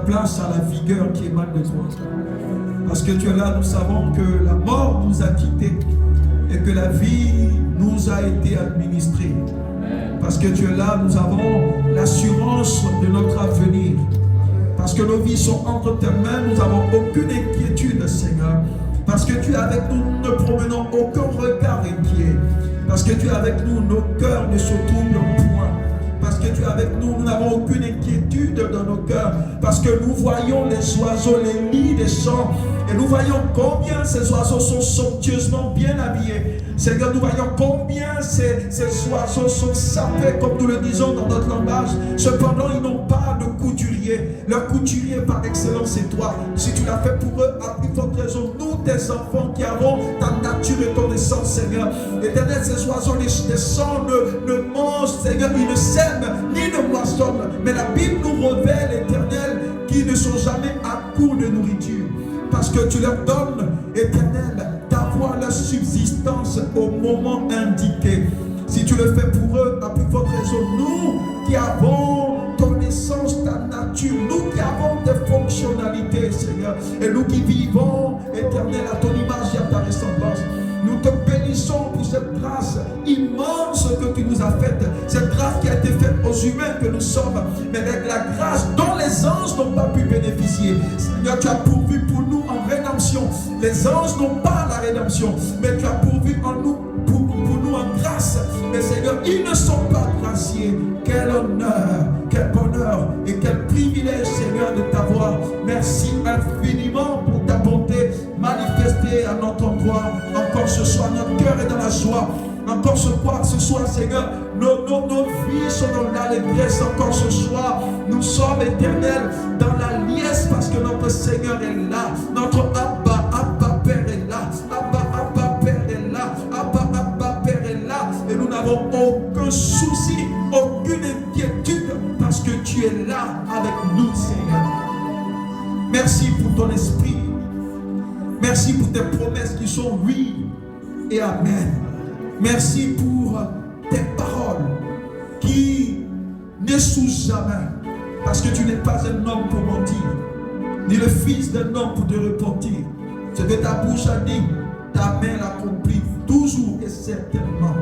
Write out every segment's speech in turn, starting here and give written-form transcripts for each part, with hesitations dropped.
place à la vigueur qui émane de toi. Parce que tu es là, nous savons que la mort nous a quittés et que la vie nous a été administrée. Parce que tu es là, nous avons l'assurance de notre avenir. Parce que nos vies sont entre tes mains, nous n'avons aucune inquiétude, Seigneur. Parce que tu es avec nous, nous ne promenons aucun regard inquiet. Parce que tu es avec nous, nos cœurs ne se troublent point. Parce que tu es avec nous, nous n'avons aucune inquiétude dans nos cœurs. Parce que nous voyons les oiseaux, les lits des champs. Et nous voyons combien ces oiseaux sont somptueusement bien habillés. Seigneur, nous voyons combien ces oiseaux sont sapés, comme nous le disons dans notre langage. Cependant, ils n'ont pas de couturier. Leur couturier par excellence, c'est toi. Si tu l'as fait pour eux, à plus forte raison, nous, tes enfants qui avons ta nature et ton essence, Seigneur. Éternel, ces oiseaux descendent, ne mangent, Seigneur, ils ne sèment ni ne moissonnent. Mais la Bible nous révèle, Éternel, qu'ils ne sont jamais à court de nourriture. Parce que tu leur donnes, Éternel, d'avoir leur subsistance au moment indiqué. Si tu le fais pour eux, à plus forte raison, nous qui avons ton essence, ta nature, nous qui avons des fonctionnalités, Seigneur, et nous qui vivons, Éternel, à ton image et à ta ressemblance, nous te bénissons pour cette grâce immense que tu nous as faite, cette grâce qui a été faite aux humains que nous sommes, mais avec la grâce dont les anges n'ont pas pu bénéficier. Seigneur, tu as pourvu pour nous en rédemption. Les anges n'ont pas la rédemption, mais tu as pourvu en nous, pour nous en grâce. Mais Seigneur, ils ne sont pas graciés. Quel honneur, quel bonheur et quel privilège, Seigneur, de t'avoir. Merci infiniment pour ta bonté manifestée à notre endroit. Encore ce soir, notre cœur est dans la joie. Encore ce soir, Seigneur, nos vies sont dans l'allégresse. Encore ce soir, nous sommes éternels dans la liesse parce que notre Seigneur est là. Notre Abba Père est là. Abba Père est là. Abba Père est là. Et nous n'avons aucun souci, aucune inquiétude parce que tu es là avec nous, Seigneur. Merci pour ton esprit. Merci pour tes promesses qui sont oui et amen. Merci pour tes paroles qui n'essouent jamais. Parce que tu n'es pas un homme pour mentir, ni le fils d'un homme pour te repentir. Ce que ta bouche a dit, ta main l'accomplit toujours et certainement.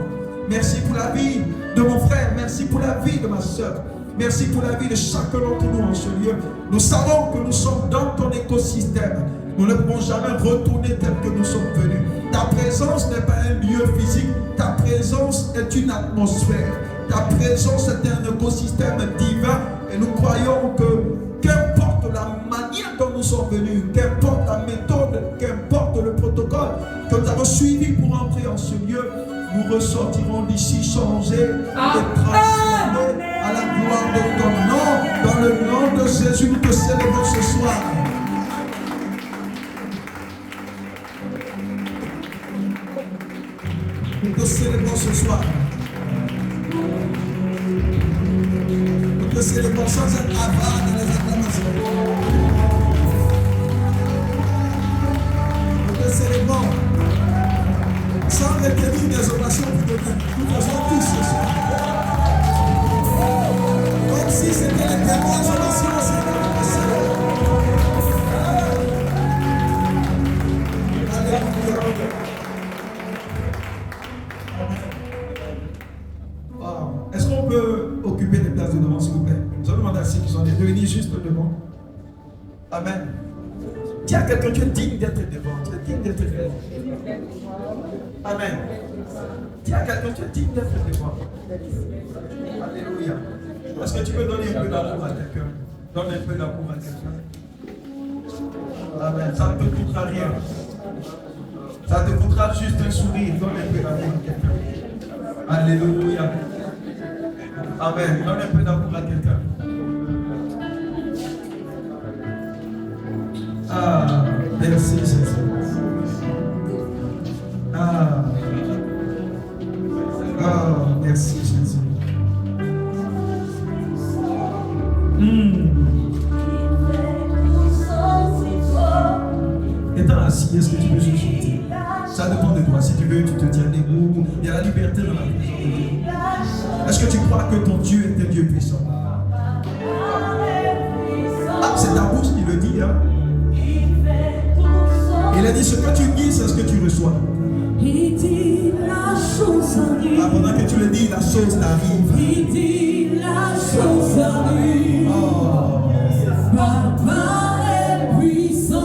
Merci pour la vie de mon frère. Merci pour la vie de ma soeur. Merci pour la vie de chacun d'entre nous en ce lieu. Nous savons que nous sommes dans ton écosystème. Nous ne pouvons jamais retourner tel que nous sommes venus. Ta présence n'est pas un lieu physique. Ta présence est une atmosphère. Ta présence est un écosystème divin. Et nous croyons que qu'importe la manière dont nous sommes venus, qu'importe la méthode, qu'importe le protocole que nous avons suivi pour entrer en ce lieu, nous ressortirons d'ici changés et transformés à la gloire de ton nom. Dans le nom de Jésus, nous te célébrons ce soir. Nous te célébrons ce soir. Nous te célébrons sans être avare dans les acclamations. Nous te célébrons sans retenir des ovations pour demain. Nous faisons tous ce soir. Comme si c'était les dernières ovations, Seigneur. Alléluia. Est-ce qu'on peut occuper des places de devant, s'il vous plaît? Je vais demander à ceux qui sont de venir juste devant. Amen. Dis à quelqu'un, tu es digne d'être devant. Tu es digne d'être devant. Amen. Dis à quelqu'un, tu es digne d'être devant. Alléluia. Est-ce que tu peux donner un peu d'amour à quelqu'un? Donne un peu d'amour à quelqu'un. Amen. Ça ne te coûtera rien. Ça te coûtera juste un sourire. Donne un peu d'amour à quelqu'un. Alléluia. Amen. Donne un peu d'amour à quelqu'un. Ah, merci Jésus. Ah, merci Jésus. Étant assis, est-ce que tu peux juste chanter? Ça dépend de toi. Si tu veux, tu te tiens debout. Il y a la liberté dans la présence de Dieu. Est-ce que tu crois que ton Dieu est un Dieu puissant? Ah, c'est ta bouche dit. Hein? Il a dit ce que tu dis, c'est ce que tu reçois. Il dit la chose arrive. Ah, pendant que tu le dis, la chose arrive. Il dit la chose arrive. Oh. Papa est puissant.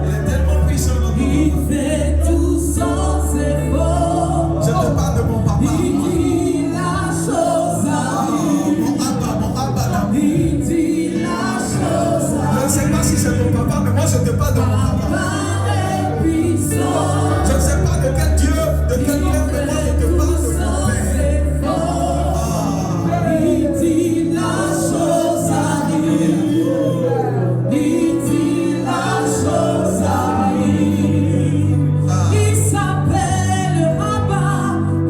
Il est tellement puissant dans ton Il fait tout sans effort. Je te parle de mon papa. Il dit la chose arrive. Mon abba d'amour. Il dit la chose arrive. Je ne sais pas si c'est ton papa, mais moi je te parle de mon papa. Papa est puissant. Je ne sais pas de quel Dieu, de quel Père, mais moi je te parle de mon Père. Il dit la chose arrive. Il dit la chose arrive. Il s'appelle Abba,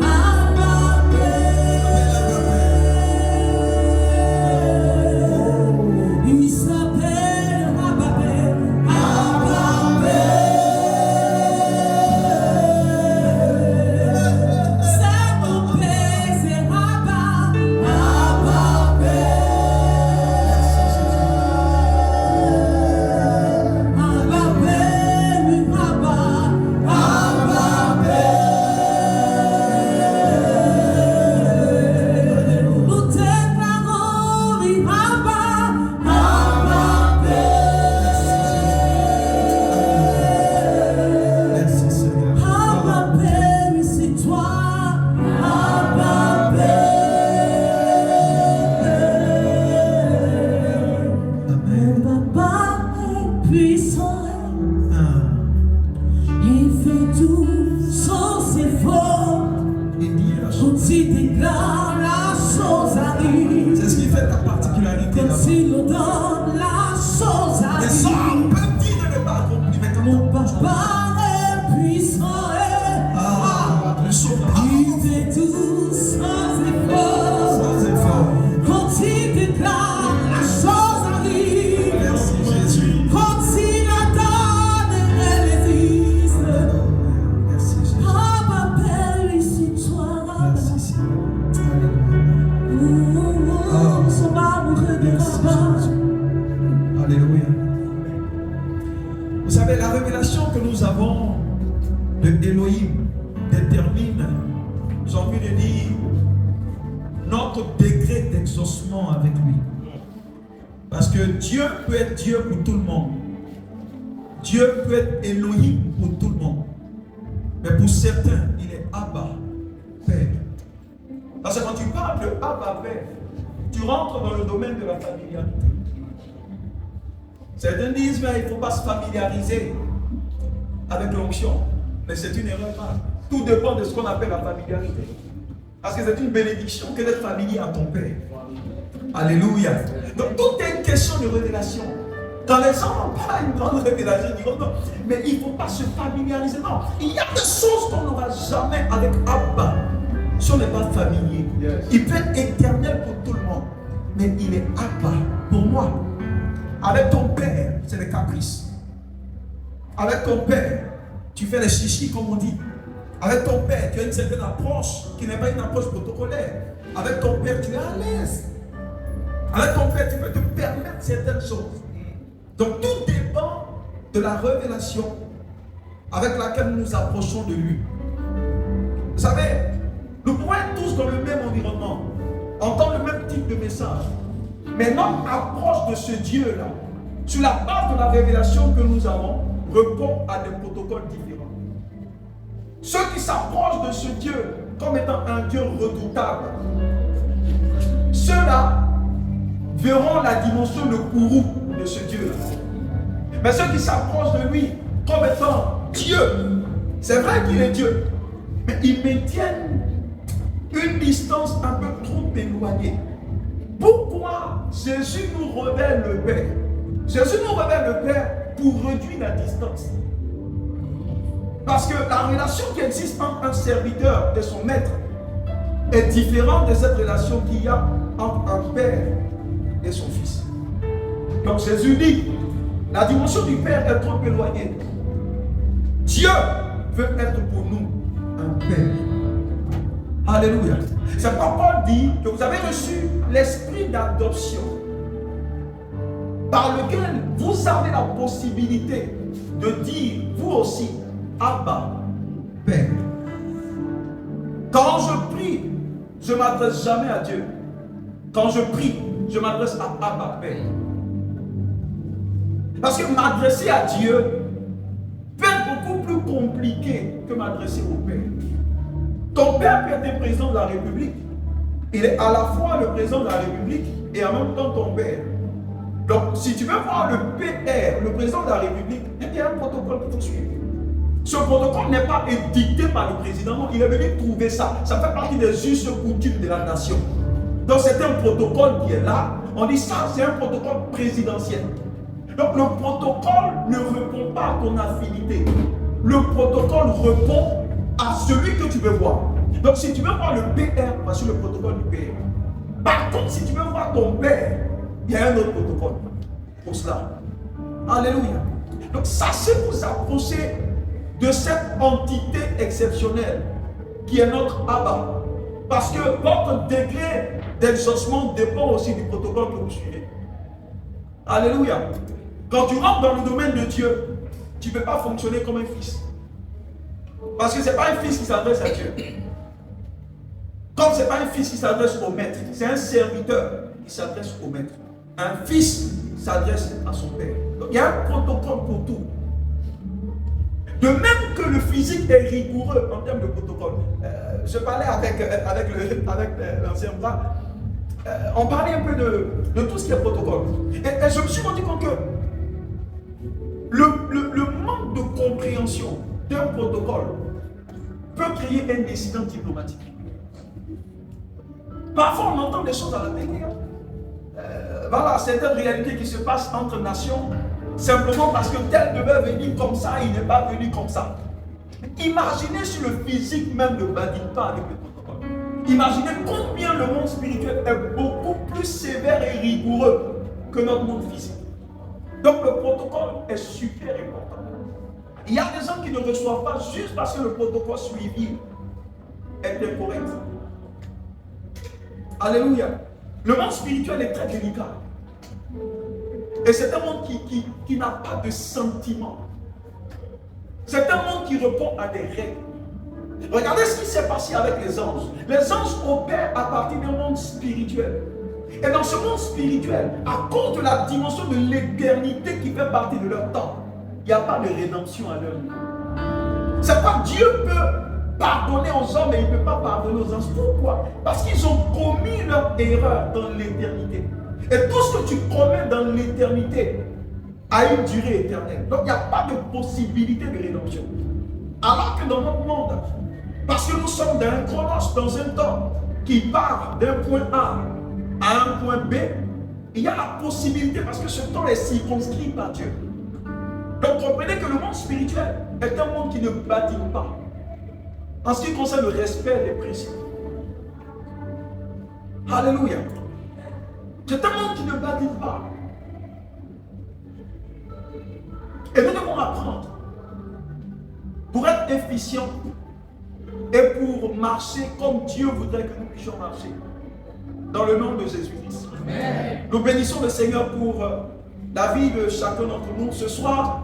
Abba Père. Il s'appelle Abba Père, Abba Père. C'est mon Père, c'est Abba, Abba Père. Abba Père, Abba, Abba Père. Nous déclarons Abba, Abba Père. Merci Seigneur. Abba Père, c'est toi, Abba Père. Amen. Mon papa est puissant, Ah. il fait tout sans effort. Il dit la chose. Quand il déclare, la chose arrive. C'est ce qui fait ta particularité là-bas. Quand il ordonne, la chose Les arrive. hommes peuvent dire de ne pas accomplir, mais quand Mon on pense papa est puissant, le sauveur il fait tout sans effort. sans effort. Quand il déclare, la chose arrive. Merci Jésus. Quand il attend, elle existe. Merci Jésus. Abba Père, ici toi. Merci Seigneur. Alléluia. Nous sommes amoureux de Merci Abba. Jésus. Alléluia. Vous savez, la révélation que nous avons de Elohim détermine, j'ai envie de dire, notre degré d'exaucement avec lui. Parce que Dieu peut être Dieu pour tout le monde. Dieu peut être Elohim pour tout le monde. Mais pour certains, il est Abba, Père. Parce que quand tu parles de Abba, Père, tu rentres dans le domaine de la familiarité. Certains disent, mais il ne faut pas se familiariser avec l'onction. Mais c'est une erreur. Tout dépend de ce qu'on appelle la familiarité. Parce que c'est une bénédiction que d'être familier à ton Père. Alléluia. Donc tout est une question de révélation. Quand les gens n'ont pas une grande révélation, ils diront non, mais il ne faut pas se familiariser. Non, il y a des choses qu'on n'aura jamais avec Abba si on n'est pas familier. Il peut être éternel pour tout le monde, mais il est Abba pour moi. Avec ton père, c'est les caprices. Avec ton père, tu fais les chichis comme on dit. Avec ton père, tu as une certaine approche qui n'est pas une approche protocolaire. Avec ton père, tu es à l'aise. Avec ton père, tu peux te permettre certaines choses. Donc tout dépend de la révélation avec laquelle nous nous approchons de lui. Vous savez, nous pouvons être tous dans le même environnement, entendre le même type de message. Mais notre approche de ce Dieu-là, sur la base de la révélation que nous avons, répond à des protocoles différents. Ceux qui s'approchent de ce Dieu comme étant un Dieu redoutable, ceux-là verront la dimension de courroux de ce Dieu-là. Mais ceux qui s'approchent de lui comme étant Dieu, c'est vrai qu'il est Dieu, mais ils maintiennent une distance un peu trop éloignée. Pourquoi Jésus nous révèle le Père? Jésus nous révèle le Père pour réduire la distance. Parce que la relation qui existe entre un serviteur et son maître est différente de cette relation qu'il y a entre un père et son fils. Donc Jésus dit, la dimension du Père est trop éloignée. Dieu veut être pour nous un Père. Alléluia. C'est pourquoi Paul dit que vous avez reçu l'esprit d'adoption. par lequel vous avez la possibilité de dire, vous aussi, Abba, Père. Quand je prie, je ne m'adresse jamais à Dieu. Quand je prie, je m'adresse à Abba, Père. Parce que m'adresser à Dieu peut être beaucoup plus compliqué que m'adresser au Père. Ton père peut être président de la République. Il est à la fois le président de la République et en même temps ton père. Donc, si tu veux voir le PR, le président de la République, il y a un protocole qu'il faut suivre. Ce protocole n'est pas édicté par le président, non, il est venu trouver ça. Ça fait partie des us coutumes de la nation. Donc, c'est un protocole qui est là. On dit ça, c'est un protocole présidentiel. Donc, le protocole ne répond pas à ton affinité. Le protocole répond à celui que tu veux voir. Donc, si tu veux voir le PR, va sur le protocole du PR. Par contre, si tu veux voir ton père, il y a un autre protocole pour cela. Alléluia. Donc, sachez vous approcher de cette entité exceptionnelle qui est notre Abba. Parce que votre degré d'exaucement dépend aussi du protocole que vous suivez. Alléluia. Quand tu rentres dans le domaine de Dieu, tu ne peux pas fonctionner comme un fils. Parce que ce n'est pas un fils qui s'adresse à Dieu. Comme ce n'est pas un fils qui s'adresse au maître, c'est un serviteur qui s'adresse au maître. Un fils s'adresse à son père. Donc il y a un protocole pour tout. De même que le physique est rigoureux en termes de protocole. Je parlais avec l'ancien bras. On parlait un peu de tout ce qui est protocole. Et je me suis rendu compte que le manque de compréhension d'un protocole peut créer un incident diplomatique. Parfois, on entend des choses à la télé. Voilà, certaines réalités qui se passent entre nations, simplement parce que tel devait venir comme ça, il n'est pas venu comme ça. Imaginez si le physique même ne badine pas avec le protocole. Imaginez combien le monde spirituel est beaucoup plus sévère et rigoureux que notre monde physique. Donc le protocole est super important. Il y a des gens qui ne reçoivent pas juste parce que le protocole suivi est incorrect. Alléluia. Le monde spirituel est très délicat. Et c'est un monde qui n'a pas de sentiments. C'est un monde qui répond à des règles. Regardez ce qui s'est passé avec les anges. Les anges opèrent à partir d'un monde spirituel. Et dans ce monde spirituel, à cause de la dimension de l'éternité qui fait partie de leur temps, il n'y a pas de rédemption à leur niveau. C'est pas Dieu peut pardonner aux hommes et il ne peut pas pardonner aux anges. Pourquoi? Parce qu'ils ont commis leur erreur dans l'éternité. Et tout ce que tu commets dans l'éternité a une durée éternelle. Donc il n'y a pas de possibilité de rédemption. Alors que dans notre monde, parce que nous sommes dans un chronos, dans un temps qui part d'un point A à un point B, il y a la possibilité, parce que ce temps est circonscrit par Dieu. Donc comprenez que le monde spirituel est un monde qui ne badine pas en ce qui concerne le respect des principes. Alléluia. C'est un monde qui ne badine pas. Et nous devons apprendre pour être efficients et pour marcher comme Dieu voudrait que nous puissions marcher. Dans le nom de Jésus-Christ. Nous bénissons le Seigneur pour la vie de chacun d'entre nous. Ce soir,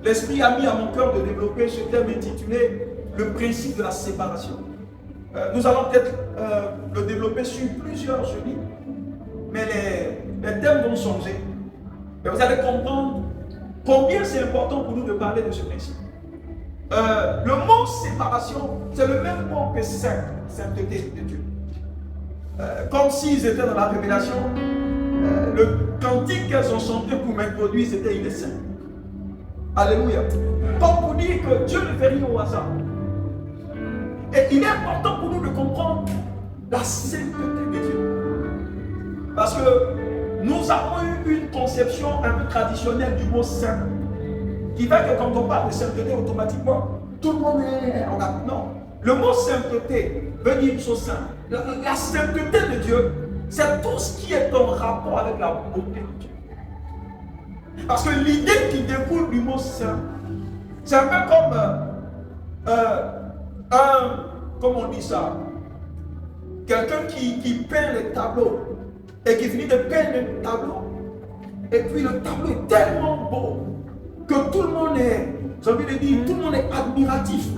l'Esprit a mis à mon cœur de développer ce thème intitulé le principe de la séparation. Nous allons peut-être le développer sur plusieurs jeudis, mais les thèmes vont changer. Et vous allez comprendre combien c'est important pour nous de parler de ce principe. Le mot séparation, c'est le même mot que sainteté de Dieu. Comme s'ils étaient dans la révélation, le cantique qu'elles ont chanté pour m'introduire, c'était il est saint. Alléluia. Comme pour dire que Dieu ne fait rien au hasard. Et il est important pour nous de comprendre la sainteté de Dieu. Parce que nous avons eu une conception un peu traditionnelle du mot saint, qui fait que quand on parle de sainteté, automatiquement, tout le monde est... Non. Le mot sainteté veut dire une chose simple. La sainteté de Dieu, c'est tout ce qui est en rapport avec la beauté de Dieu. Parce que l'idée qui découle du mot saint, c'est un peu comme comment on dit ça, quelqu'un qui peint les tableaux et qui finit de peindre le tableau Et puis le tableau est tellement beau que tout le monde est, j'ai envie de dire, tout le monde est admiratif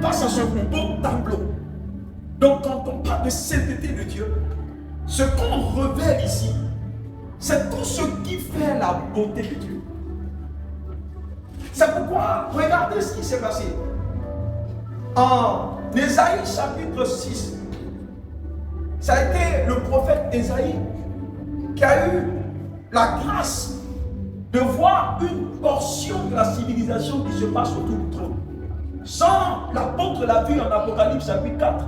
face à ce beau tableau. Donc quand on parle de sainteté de Dieu, ce qu'on révèle ici, c'est tout ce qui fait la beauté de Dieu. C'est pourquoi, regardez ce qui s'est passé. En Ésaïe chapitre 6, ça a été le prophète Ésaïe qui a eu la grâce de voir une portion de la civilisation qui se passe autour du trône. Sans l'apôtre l'a vu en Apocalypse chapitre 4.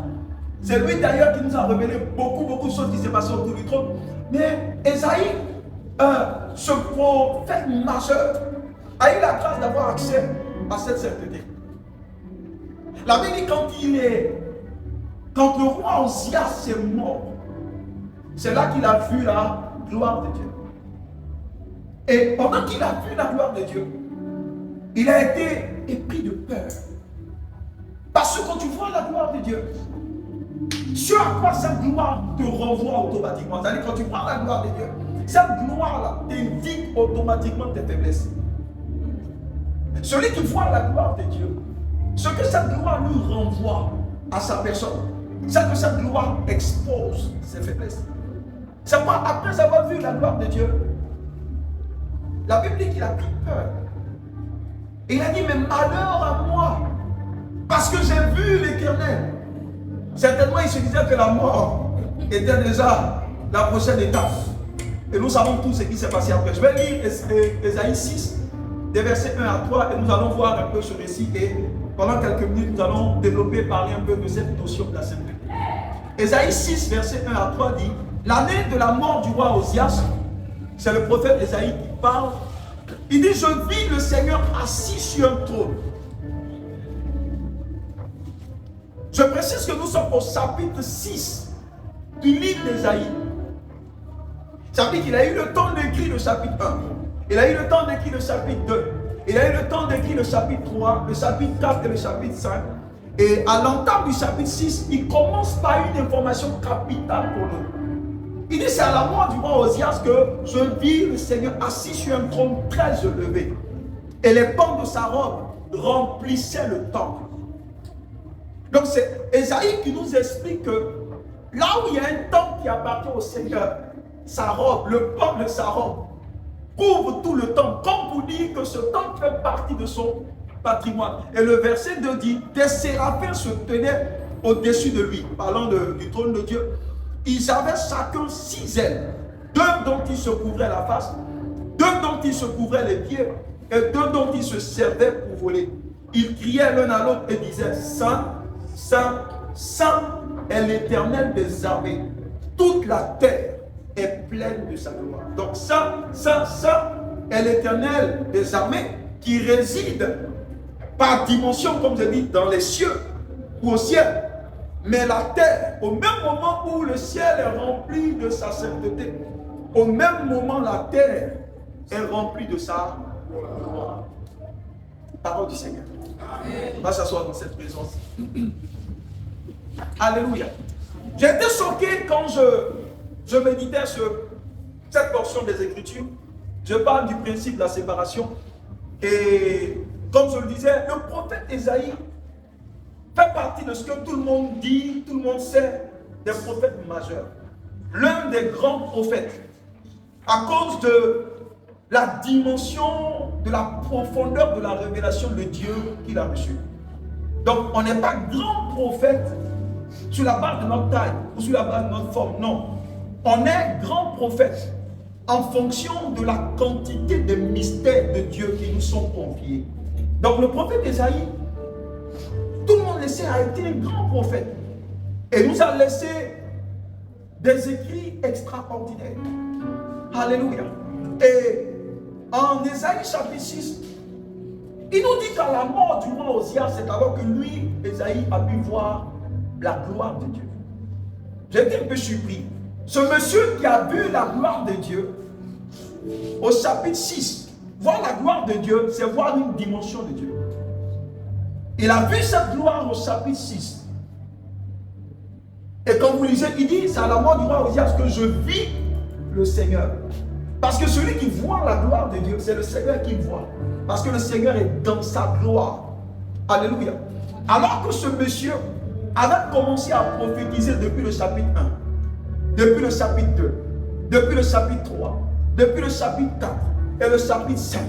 C'est lui d'ailleurs qui nous a révélé beaucoup de choses qui s'est passées autour du trône. Mais Ésaïe, ce prophète majeur, a eu la grâce d'avoir accès à cette sainteté. La Bible dit quand le roi Osias est mort, c'est là qu'il a vu la gloire de Dieu. Et pendant qu'il a vu la gloire de Dieu, il a été épris de peur. Parce que quand tu vois la gloire de Dieu, ce à quoi cette gloire te renvoie automatiquement. C'est-à-dire quand tu vois la gloire de Dieu, cette gloire-là t'indique automatiquement tes faiblesses. Celui qui voit la gloire de Dieu, ce que cette gloire lui renvoie à sa personne, c'est que cette gloire expose ses faiblesses. C'est pas après avoir vu la gloire de Dieu, la Bible dit qu'il a pris peur. Et il a dit, mais malheur à moi, parce que j'ai vu l'Éternel. Certainement, il se disait que la mort était déjà la prochaine étape. Et nous savons tout ce qui s'est passé après. Je vais lire Ésaïe 6, des versets 1 à 3, et nous allons voir un peu ce récit. Et pendant quelques minutes, nous allons développer, parler un peu de cette notion de la sainteté. Ésaïe 6, verset 1 à 3 dit, l'année de la mort du roi Osias, c'est le prophète Ésaïe qui parle. Il dit, je vis le Seigneur assis sur un trône. Je précise que nous sommes au chapitre 6 du livre d'Ésaïe. Ça veut dire qu'il a eu le temps d'écrire le chapitre 1. Il a eu le temps d'écrire le chapitre 2. Il a eu le temps d'écrire le chapitre 3, le chapitre 4 et le chapitre 5. Et à l'entame du chapitre 6, il commence par une information capitale pour nous. Il dit, c'est à la mort du roi Osias que je vis le Seigneur assis sur un trône très élevé. Et les pans de sa robe remplissaient le temple. Donc c'est Ésaïe qui nous explique que là où il y a un temple qui appartient au Seigneur, sa robe, le pan de sa robe, couvre tout le temple, comme pour dire que ce temple fait partie de son patrimoine. Et le verset 2 dit, des séraphins se tenaient au-dessus de lui, parlant du trône de Dieu. Ils avaient chacun 6 ailes, 2 dont ils se couvraient la face, 2 dont ils se couvraient les pieds, et 2 dont ils se servaient pour voler. Ils criaient l'un à l'autre et disaient, Saint, Saint, Saint est l'Éternel des armées. Toute la terre est pleine de sa gloire. Donc Saint, Saint, Saint est l'Éternel des armées qui réside par dimension, comme je dis, dans les cieux ou au ciel. Mais la terre, au même moment où le ciel est rempli de sa sainteté, au même moment la terre est remplie de sa gloire. Parole du Seigneur. On va s'asseoir dans cette présence. Alléluia. J'ai été choqué quand je méditais sur cette portion des Écritures. Je parle du principe de la séparation. Et comme je le disais, le prophète Ésaïe fait partie de ce que tout le monde dit, tout le monde sait, des prophètes majeurs. L'un des grands prophètes, à cause de la dimension, de la profondeur de la révélation de Dieu qu'il a reçue. Donc, on n'est pas grand prophète sur la base de notre taille ou sur la base de notre forme, non. On est grand prophète en fonction de la quantité de mystères de Dieu qui nous sont confiés. Donc, le prophète Ésaïe, tout le monde le sait, a été un grand prophète et nous a laissé des écrits extraordinaires. Alléluia. Et en Ésaïe chapitre 6, il nous dit qu'à la mort du roi Osias, c'est alors que lui, Ésaïe, a pu voir la gloire de Dieu. J'étais un peu surpris. Ce monsieur qui a vu la gloire de Dieu, au chapitre 6, voir la gloire de Dieu, c'est voir une dimension de Dieu. Il a vu cette gloire au chapitre 6. Et quand vous lisez, il dit, c'est à la mort du roi Osias que je vis le Seigneur Parce que celui qui voit la gloire de Dieu, c'est le Seigneur qui voit. Parce que le Seigneur est dans sa gloire. Alléluia. Alors que ce monsieur avait commencé à prophétiser depuis le chapitre 1, depuis le chapitre 2, depuis le chapitre 3, depuis le chapitre 4 et le chapitre 5.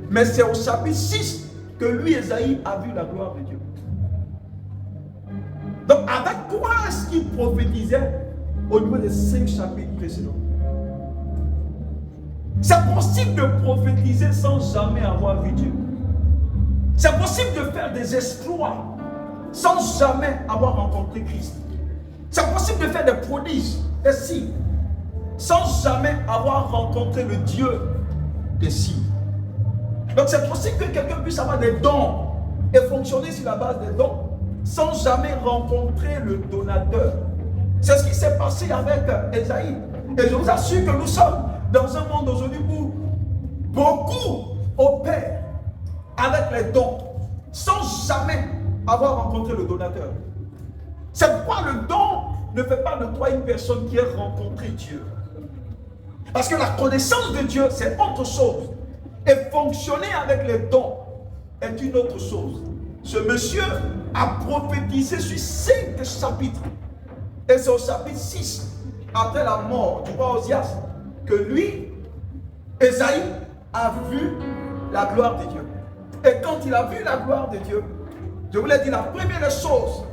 Mais c'est au chapitre 6 que lui, Esaïe, a vu la gloire de Dieu. Donc, avec quoi est-ce qu'il prophétisait au niveau des 5 chapitres précédents? C'est possible de prophétiser sans jamais avoir vu Dieu. C'est possible de faire des exploits sans jamais avoir rencontré Christ. C'est possible de faire des prodiges et signes sans jamais avoir rencontré le Dieu des signes. Donc c'est possible que quelqu'un puisse avoir des dons et fonctionner sur la base des dons sans jamais rencontrer le donateur. C'est ce qui s'est passé avec Esaïe. Et je vous assure que nous sommes dans un monde aujourd'hui où beaucoup opèrent avec les dons sans jamais avoir rencontré le donateur. C'est pourquoi le don ne fait pas de toi une personne qui a rencontré Dieu. Parce que la connaissance de Dieu, c'est autre chose. Et fonctionner avec les dons est une autre chose. Ce monsieur a prophétisé sur 5 chapitres. Et c'est au chapitre 6, après la mort du roi Osias, que lui, Esaïe, a vu la gloire de Dieu. Et quand il a vu la gloire de Dieu, je vous l'ai dit, la première chose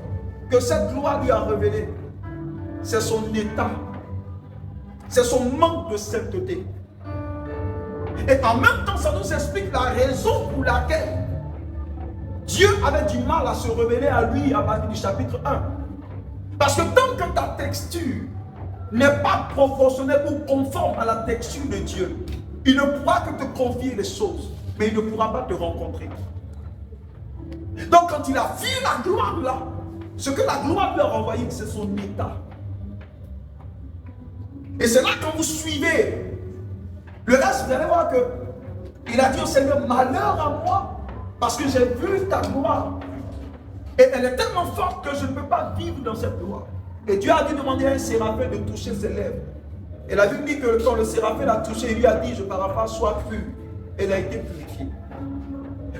que cette gloire lui a révélée, c'est son état. C'est son manque de sainteté. Et en même temps, ça nous explique la raison pour laquelle Dieu avait du mal à se révéler à lui à partir du chapitre 1. Parce que tant que ta texture n'est pas proportionnelle ou conforme à la texture de Dieu, il ne pourra que te confier les choses, mais il ne pourra pas te rencontrer. Donc quand il a vu la gloire là, ce que la gloire lui a renvoyé, c'est son état. Et c'est là quand vous suivez le reste, vous allez voir que il a dit au Seigneur, malheur à moi, parce que j'ai vu ta gloire. Et elle est tellement forte que je ne peux pas vivre dans cette gloire. Et Dieu a dû demander à un séraphin de toucher ses lèvres. Et la Bible dit que quand le séraphin l'a touché, il lui a dit, je paraphrase, sois pur. Elle a été purifiée.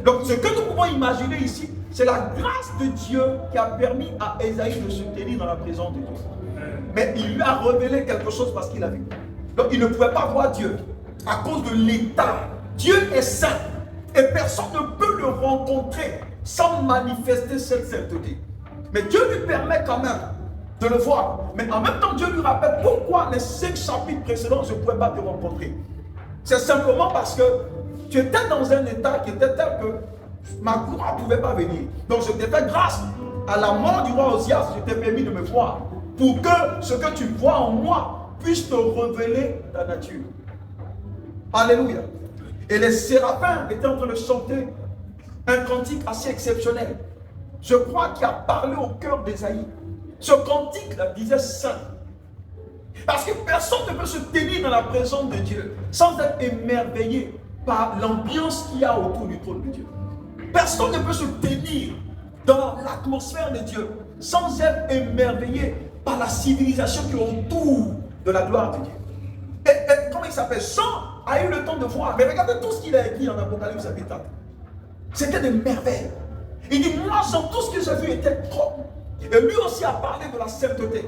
Donc ce que nous pouvons imaginer ici, c'est la grâce de Dieu qui a permis à Esaïe de se tenir dans la présence de Dieu. Mais il lui a révélé quelque chose parce qu'il a vu. Donc il ne pouvait pas voir Dieu à cause de l'état. Dieu est saint et personne ne peut le rencontrer sans manifester cette sainteté. Mais Dieu lui permet quand même de le voir. Mais en même temps, Dieu lui rappelle pourquoi les 5 chapitres précédents, je ne pouvais pas te rencontrer. C'est simplement parce que tu étais dans un état qui était tel que ma gloire ne pouvait pas venir. Donc je t'ai fait grâce à la mort du roi Osias, je t'ai permis de me voir. Pour que ce que tu vois en moi puisse te révéler ta nature. Alléluia. Et les séraphins étaient en train de chanter un cantique assez exceptionnel. Je crois qu'il a parlé au cœur d'Esaïe. Ce cantique-là disait saint. Parce que personne ne peut se tenir dans la présence de Dieu sans être émerveillé par l'ambiance qu'il y a autour du trône de Dieu. Personne ne peut se tenir dans l'atmosphère de Dieu sans être émerveillé par la civilisation qui entoure de la gloire de Dieu. Et comment il s'appelle? Jean a eu le temps de voir. Mais regardez tout ce qu'il a écrit en Apocalypse chapitre 4. C'était des merveilles. Il dit, moi, Jean, tout ce que j'ai vu était propre. Et lui aussi a parlé de la sainteté.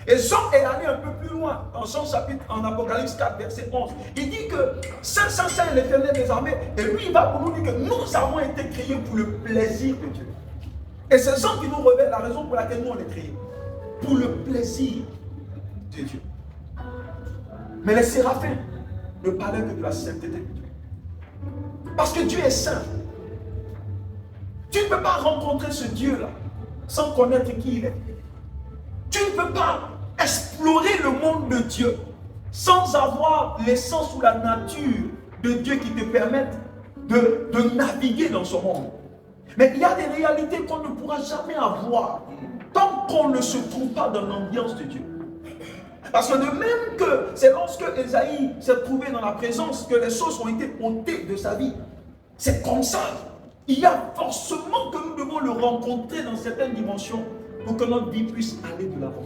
Et Jean est allé un peu plus loin en Jean chapitre, en Apocalypse 4, verset 11. Il dit que Saint, Saint, Saint est l'Éternel des armées. Et lui, il va pour nous dire que nous avons été créés pour le plaisir de Dieu. Et c'est Jean qui nous révèle la raison pour laquelle nous on est créés. Pour le plaisir de Dieu. Mais les séraphins ne parlaient que de la sainteté de Dieu. Parce que Dieu est saint. Tu ne peux pas rencontrer ce Dieu-là sans connaître qui il est. Tu ne peux pas explorer le monde de Dieu sans avoir l'essence ou la nature de Dieu qui te permettent de naviguer dans ce monde. Mais il y a des réalités qu'on ne pourra jamais avoir tant qu'on ne se trouve pas dans l'ambiance de Dieu. Parce que de même que c'est lorsque Esaïe s'est trouvé dans la présence que les choses ont été ôtées de sa vie. C'est comme ça. Il y a forcément que nous devons le rencontrer dans certaines dimensions pour que notre vie puisse aller de l'avant.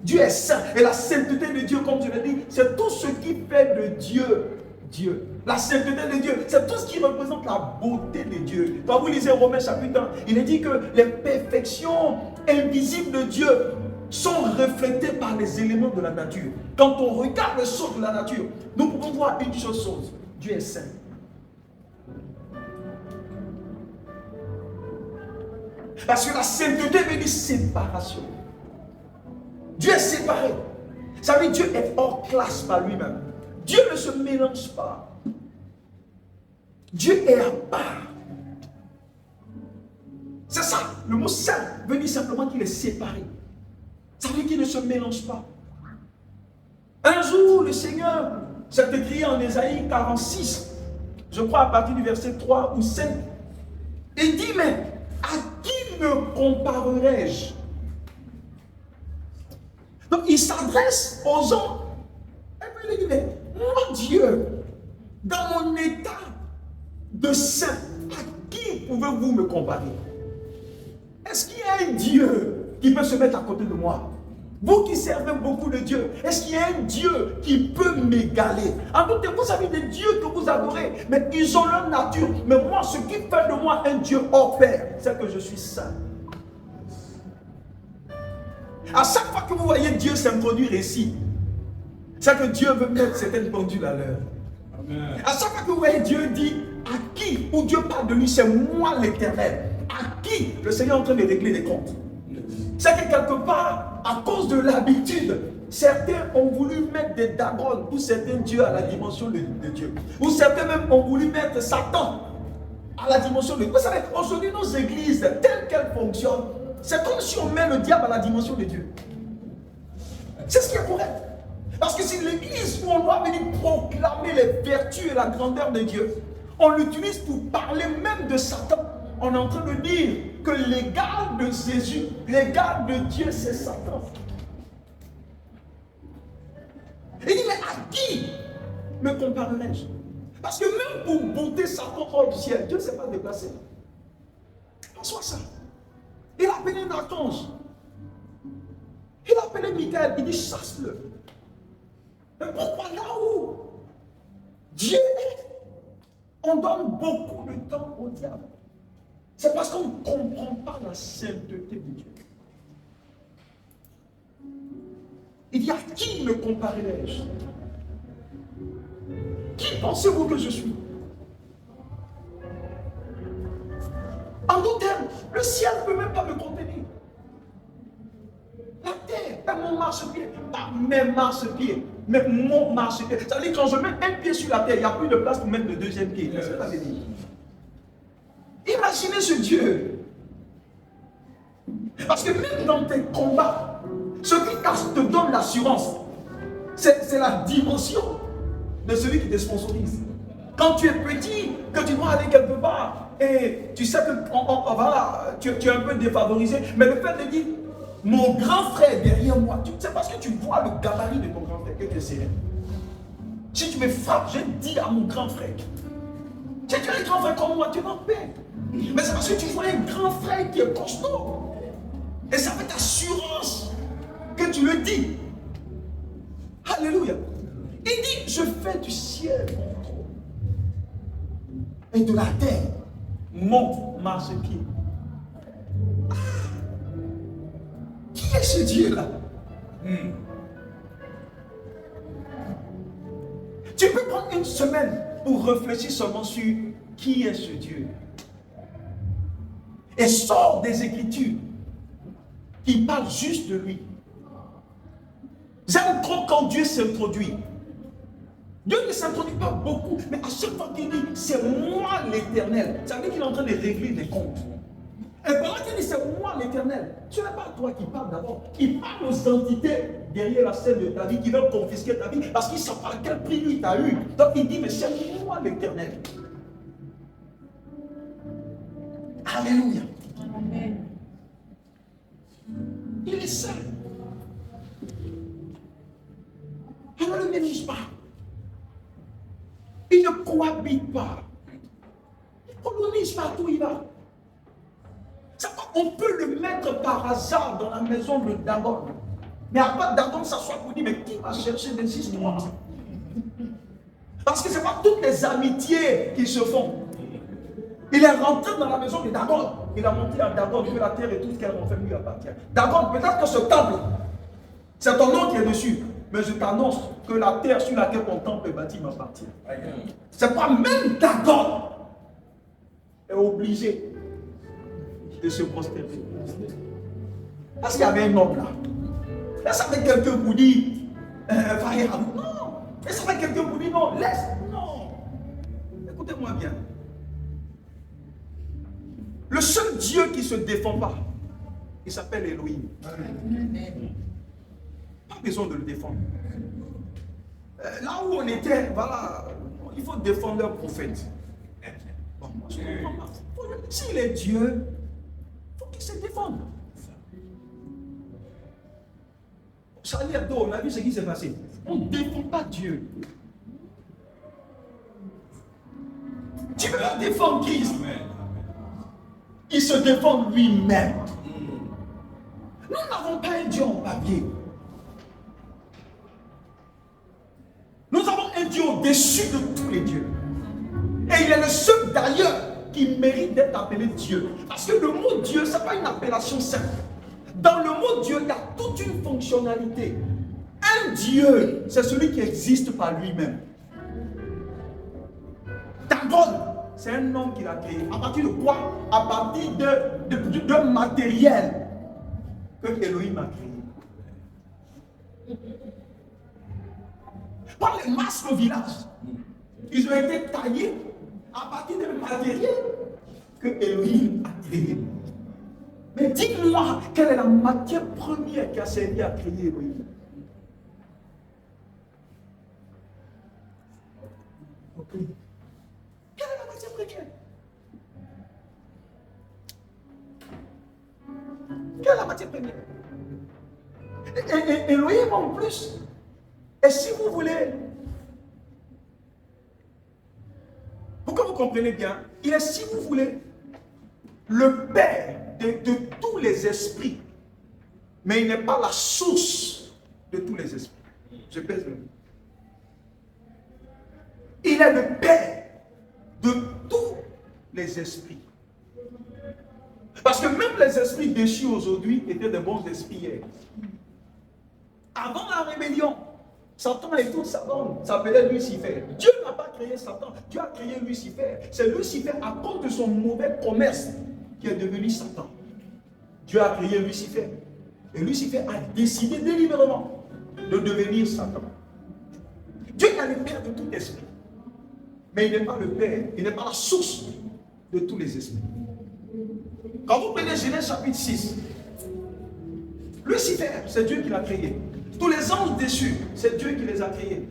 Dieu est saint. Et la sainteté de Dieu, comme je l'ai dit, c'est tout ce qui fait de Dieu Dieu. La sainteté de Dieu, c'est tout ce qui représente la beauté de Dieu. Quand vous lisez Romains chapitre 1, il est dit que les perfections invisibles de Dieu sont reflétées par les éléments de la nature. Quand on regarde les choses de la nature, nous pouvons voir une chose, Dieu est saint. Parce que la sainteté veut dire séparation. Dieu est séparé. Ça veut dire Dieu est hors classe par lui-même. Dieu ne se mélange pas. Dieu est à part. C'est ça. Le mot saint veut dire simplement qu'il est séparé. Ça veut dire qu'il ne se mélange pas. Un jour, le Seigneur, c'est écrit en Ésaïe 46, je crois à partir du verset 3 ou 5, il dit, mais à qui me comparerai-je? Donc il s'adresse aux gens. Et puis il dit, mais moi Dieu, dans mon état de saint, à qui pouvez-vous me comparer? Est-ce qu'il y a un Dieu qui peut se mettre à côté de moi? Vous qui servez beaucoup de Dieu, est-ce qu'il y a un Dieu qui peut m'égaler? En d'autres termes, vous avez des dieux que vous adorez, mais ils ont leur nature. Mais moi, ce qui fait de moi un Dieu hors pair, c'est que je suis saint. À chaque fois que vous voyez Dieu s'introduire ici, c'est que Dieu veut mettre certaines pendules à l'heure. À chaque fois que vous voyez Dieu dit à qui, ou Dieu parle de lui, c'est moi l'Éternel. À qui le Seigneur est en train de régler les comptes. C'est que quelque part, à cause de l'habitude, certains ont voulu mettre des Dagon ou certains dieux à la dimension de Dieu. Ou certains même ont voulu mettre Satan à la dimension de Dieu. Vous savez, aujourd'hui, nos églises, telles qu'elles fonctionnent, c'est comme si on met le diable à la dimension de Dieu. C'est ce qui est correct. Parce que c'est l'église où on doit venir proclamer les vertus et la grandeur de Dieu, on l'utilise pour parler même de Satan. On est en train de dire que l'égal de Jésus, l'égal de Dieu, c'est Satan. Il dit, mais à qui me comparerai-je? Parce que même pour monter Satan hors du ciel, Dieu ne s'est pas déplacé. Pense-moi ça. Il a appelé un archange. Il a appelé Michael. Il dit, chasse-le. Mais pourquoi là où Dieu est, on donne beaucoup de temps au diable? C'est parce qu'on ne comprend pas la sainteté de Dieu. Il dit, à qui me comparerai-je? Qui pensez-vous que je suis? En d'autres termes, le ciel ne peut même pas me contenir. La terre est mon marchepied. Pas mes marchepieds, mais mon marchepied. Ça veut dire que quand je mets un pied sur la terre, il n'y a plus de place pour mettre le deuxième pied. Qu'est-ce que ça veut dire? Imaginez ce Dieu. Parce que même dans tes combats, ce qui te donne l'assurance, c'est la dimension de celui qui te sponsorise. Quand tu es petit, que tu dois aller quelque part, et tu sais que tu es un peu défavorisé, mais le fait de dire, mon grand frère est derrière moi, c'est parce que tu vois le gabarit de ton grand frère que tu es serré. Si tu me frappes, je dis à mon grand frère, si tu as un grand frère comme moi, tu es en paix. Mais c'est parce que tu vois un grand frère qui est costaud. Et ça fait assurance que tu le dis. Alléluia. Il dit, je fais du ciel mon trône. Et de la terre, mon marchepied. Ah, qui est ce Dieu-là? Tu peux prendre une semaine pour réfléchir seulement sur qui est ce Dieu. Et sort des Écritures qui parlent juste de lui. J'aime trop quand Dieu s'introduit. Dieu ne s'introduit pas beaucoup, mais à chaque fois qu'il dit, c'est moi l'Éternel, ça veut dire qu'il est en train de régler des comptes. Et pendant qu'il dit, c'est moi l'Éternel, ce n'est pas toi qui parles d'abord. Il parle aux entités derrière la scène de ta vie qui veulent confisquer ta vie parce qu'ils ne savent pas quel prix lui t'a eu. Donc il dit, mais c'est moi l'Éternel. Alléluia. Amen. Il est saint. Il ne le mélange pas. Il ne cohabite pas. Il ne colonise pas où il va. On peut le mettre par hasard dans la maison de Dagon. Mais après Dagon s'assoit pour dire, mais qui va chercher des histoires? Parce que ce n'est pas toutes les amitiés qui se font. Il est rentré dans la maison de Dagon. Il a montré à Dagon que la terre et tout ce qu'elle renferme lui appartient. Dagon, peut-être que ce temple, c'est ton nom qui est dessus. Mais je t'annonce que la terre sur laquelle ton temple est bâti m'appartient. C'est pas même Dagon est obligé de se prosterner. Parce qu'il y avait un homme là. Est-ce qu'avec quelqu'un vous dit, non. Est-ce qu'avec quelqu'un vous dit, non, laisse, non. Écoutez-moi bien. Le seul Dieu qui ne se défend pas, il s'appelle Elohim. Pas besoin de le défendre. Là où on était, voilà, il faut défendre leur prophète. Bon, moi je ne comprends pas. S'il est Dieu, il faut qu'il se défende. Charlie Hebdo, on a vu ce qui s'est passé. On ne défend pas Dieu. Tu veux la défendre qui? Il se défend lui-même. Nous n'avons pas un Dieu en papier. Nous avons un Dieu au-dessus de tous les dieux. Et il est le seul d'ailleurs qui mérite d'être appelé Dieu. Parce que le mot Dieu, ce n'est pas une appellation simple. Dans le mot Dieu, il y a toute une fonctionnalité. Un Dieu, c'est celui qui existe par lui-même. Dagon, c'est un homme qu'il a créé. À partir de quoi? À partir d'un matériel que Elohim a créé. Par les masques au village, ils ont été taillés à partir d'un matériel que Elohim a créé. Mais dites-moi, quelle est la matière première qui a servi à créer Elohim? Quelle est la matière première? Quelle est la matière première? Et Elohim en plus. Et si vous voulez, pour que vous compreniez bien, il est, si vous voulez, le père de tous les esprits, mais il n'est pas la source de tous les esprits. Je pèse le mot. Il est le père de tous les esprits. Parce que même les esprits déchus aujourd'hui étaient de bons esprits hier. Avant la rébellion, Satan et toute sa bande s'appelait Lucifer. Dieu n'a pas créé Satan, Dieu a créé Lucifer. C'est Lucifer à cause de son mauvais commerce qui est devenu Satan. Dieu a créé Lucifer. Et Lucifer a décidé délibérément de devenir Satan. Dieu est le père de tout esprit. Mais il n'est pas le père, il n'est pas la source de tous les esprits. Quand vous prenez Genèse chapitre 6, Lucifer, c'est Dieu qui l'a créé. Tous les anges déchus, c'est Dieu qui les a créés.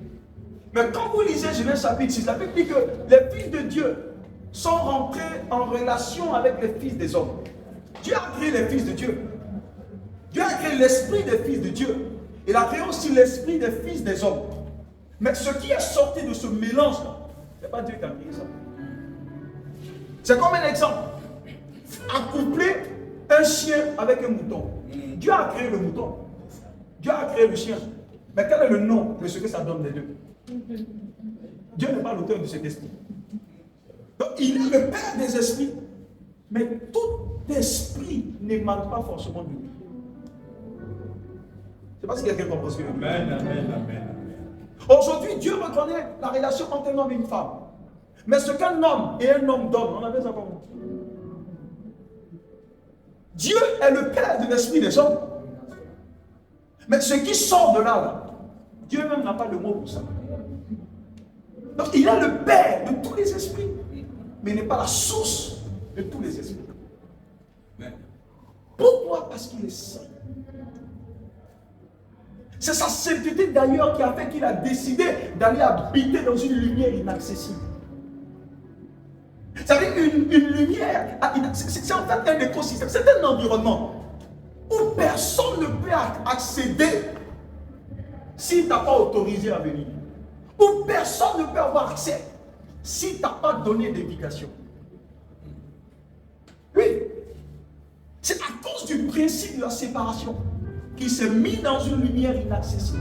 Mais quand vous lisez Genèse chapitre 6, la Bible dit que les fils de Dieu sont rentrés en relation avec les fils des hommes. Dieu a créé les fils de Dieu. Dieu a créé l'esprit des fils de Dieu. Il a créé aussi l'esprit des fils des hommes. Mais ce qui est sorti de ce mélange-là, ce n'est pas Dieu qui a créé ça. C'est comme un exemple. Accoupler un chien avec un mouton. Dieu a créé le mouton. Dieu a créé le chien. Mais quel est le nom de ce que ça donne des deux? Dieu n'est pas l'auteur de cet esprit. Donc il est le père des esprits. Mais tout esprit n'émane pas forcément de lui. Je ne sais pas si quelqu'un comprend ce que je veux dire. Amen, amen, amen. Aujourd'hui, Dieu reconnaît la relation entre un homme et une femme. Mais ce qu'un homme et un homme donnent, on avait ça comment? Dieu est le père de l'esprit des hommes. Mais ce qui sort de là, Dieu même n'a pas le mot pour ça. Donc il est le père de tous les esprits, mais il n'est pas la source de tous les esprits. Pourquoi? Parce qu'il est saint. C'est sa sainteté d'ailleurs qui a fait qu'il a décidé d'aller habiter dans une lumière inaccessible. Vous savez, une lumière, c'est en fait un écosystème, c'est un environnement où personne ne peut accéder si tu n'as pas autorisé à venir. Où personne ne peut avoir accès si tu n'as pas donné d'indication. Oui. C'est à cause du principe de la séparation qui s'est mis dans une lumière inaccessible.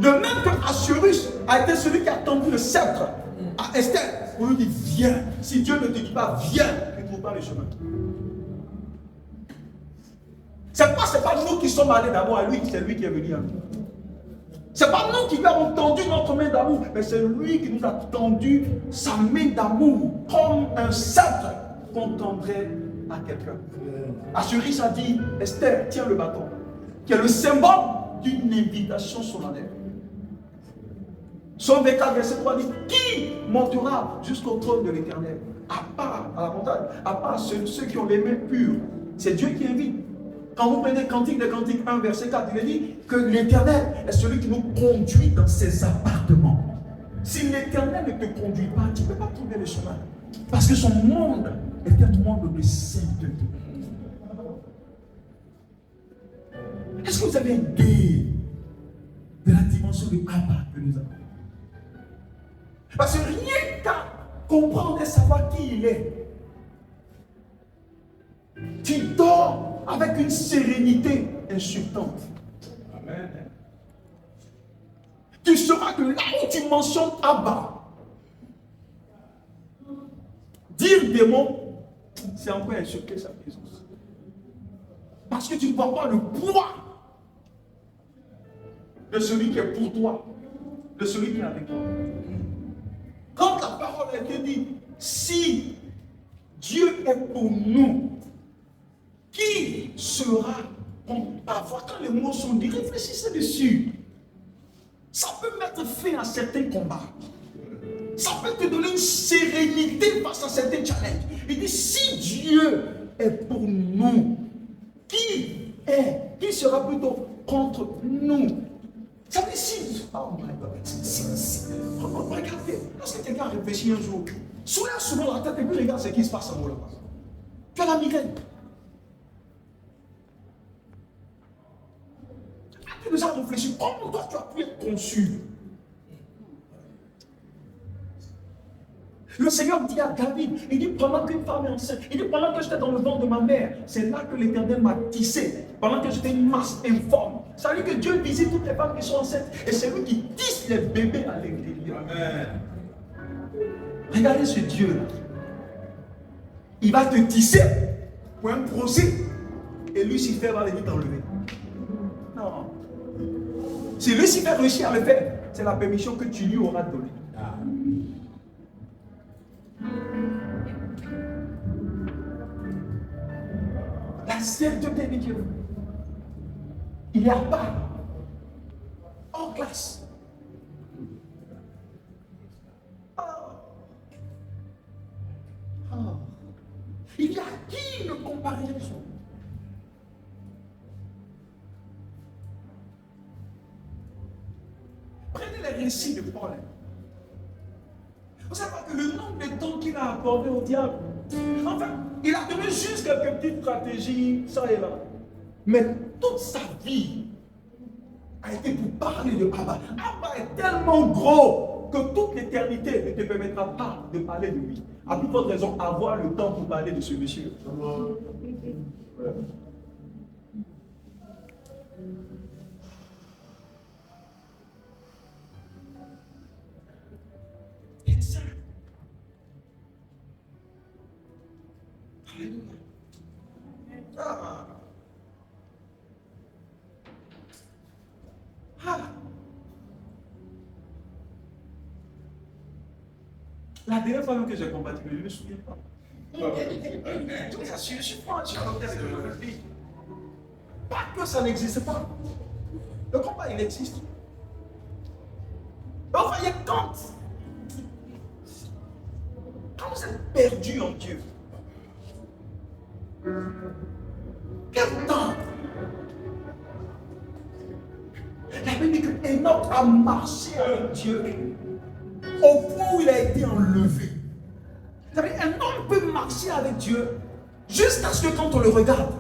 De même que Assuérus a été celui qui a tendu le sceptre à Esther pour lui dire viens. Si Dieu ne te dit pas viens, tu ne trouves pas le chemin. C'est pas nous qui sommes allés d'abord à lui, c'est lui qui est venu à nous. C'est pas nous qui lui avons tendu notre main d'amour, mais c'est lui qui nous a tendu sa main d'amour comme un sceptre qu'on tendrait à quelqu'un. Assuérus a dit Esther, tiens le bâton, qui est le symbole d'une invitation solennelle. Psaume 24, verset 3 dit qui montera jusqu'au trône de l'Éternel, à part à la montagne, à part ceux qui ont les mains pures. C'est Dieu qui invite. Quand vous prenez Cantique des Cantiques 1, verset 4, il est dit que l'Éternel est celui qui nous conduit dans ses appartements. Si l'Éternel ne te conduit pas, tu ne peux pas trouver le chemin. Parce que son monde est un monde de sainteté. Est-ce que vous avez une idée de la dimension de Abba que nous avons? Parce que rien qu'à comprendre et savoir qui il est, tu dors avec une sérénité insultante. Amen. Tu sauras que là où tu mentionnes Abba, dire des mots, c'est encore insulter sa présence. Parce que tu ne vois pas le poids de celui qui est pour toi, de celui qui est avec toi. Quand la parole a été dit, si Dieu est pour nous, qui sera contre? Parfois, quand les mots sont dits, réfléchissez dessus. Ça peut mettre fin à certains combats. Ça peut te donner une sérénité face à certains challenges. Il dit, si Dieu est pour nous, qui sera plutôt contre nous? Ça veut dire si, oh my God, regardez, lorsque quelqu'un réfléchit un jour, soulève souvent la tête et puis regarde ce qui se passe en haut là-bas. Tu as la migraine. Tu nous as réfléchi, comment toi tu as pu être conçu? Le Seigneur dit à David, il dit pendant qu'une femme est enceinte, il dit pendant que j'étais dans le ventre de ma mère, c'est là que l'Éternel m'a tissé, pendant que j'étais une masse informe. Ça veut dire que Dieu visite toutes les femmes qui sont enceintes et c'est lui qui tisse les bébés à l'intérieur. Amen. Regardez ce Dieu-là. Il va te tisser pour un procès et Lucifer va venir t'enlever. Non. Si Lucifer réussit à le faire, c'est la permission que tu lui auras donnée. La sainteté de Dieu. Il n'y a pas en classe. Il y a qui ne comparaison? Prenez les récits de Paul. Vous savez pas que le nombre de temps qu'il a accordé au diable, enfin, il a donné juste quelques petites stratégies, ça et là. Mais toute sa vie a été pour parler de Abba. Abba est tellement gros que toute l'éternité ne te permettra pas de parler de lui. À plus forte raison, avoir le temps pour parler de ce monsieur. C'est ça. Alléluia. La dernière fois que j'ai combattu, je ne me souviens pas. Je vous assure, je suis pas en train de le dire. Pas que ça n'existe pas. Le combat, il existe. Enfin, il y a quand vous êtes perdu en Dieu, quel temps? La Bible dit que Enoch a marché avec Dieu au point où il a été enlevé. Vous savez, un homme peut marcher avec Dieu jusqu'à ce que quand on le regarde,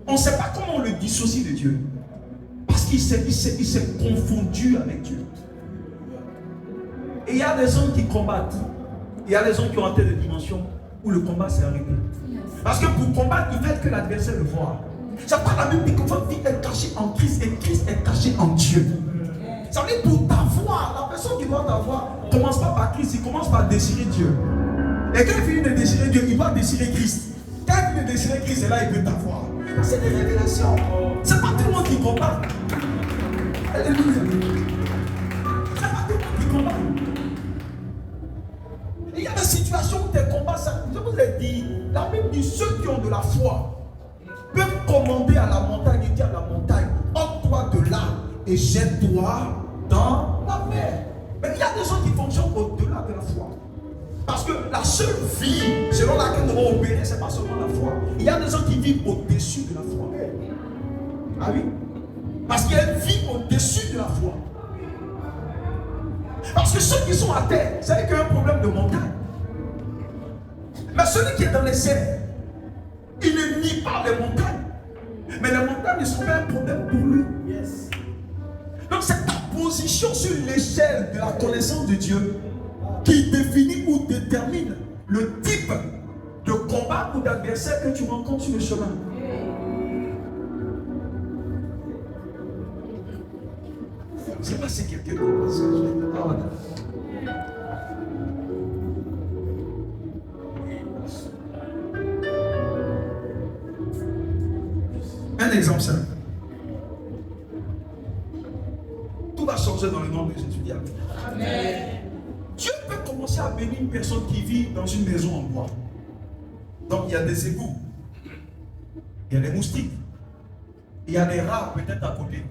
on ne sait pas comment on le dissocie de Dieu. Parce qu'il s'est confondu avec Dieu. Et il y a des hommes qui combattent. Il y a des hommes qui ont atteint des dimensions où le combat s'est arrêté. Parce que pour combattre, il faut que l'adversaire le voie. Ça pas la même vie que votre vie est cachée en Christ et Christ est caché en Dieu. Ça veut dire pour t'avoir, la personne qui doit t'avoir ne commence pas par Christ, il commence par désirer Dieu. Et quand il finit de désirer Dieu, il va désirer Christ. Quand il finit de désirer Christ, c'est là qu'il peut t'avoir. C'est des révélations. C'est pas tout le monde qui combat. Alléluia. C'est pas tout le monde qui combat. Il y a des situations où tes combats, je vous ai dit, la Bible dit ceux qui ont de la foi peuvent commander à la montagne et dire à la montagne, ôte-toi de là et jette-toi dans la mer. Mais il y a des gens qui fonctionnent au-delà de la foi. Parce que la seule vie selon laquelle nous devons opérer, ce n'est pas seulement la foi. Il y a des gens qui vivent au-dessus de la foi. Ah oui? Parce qu'il y a une vie au-dessus de la foi. Parce que ceux qui sont à terre, c'est qu'il y a un problème de montagne. Mais celui qui est dans les cieux, il ne nie pas les montagnes. Mais les montagnes ne sont pas un problème pour lui. Yes. Donc c'est ta position sur l'échelle de la connaissance de Dieu qui définit ou détermine le type de combat ou d'adversaire que tu rencontres sur le chemin. Je ne sais pas si quelqu'un comprend ce que je veux dire. Un exemple simple. Tout va changer dans le nom de Jésus. Amen. Dieu peut commencer à bénir une personne qui vit dans une maison en bois. Donc il y a des égouts, il y a des moustiques, il y a des rats peut-être à côté.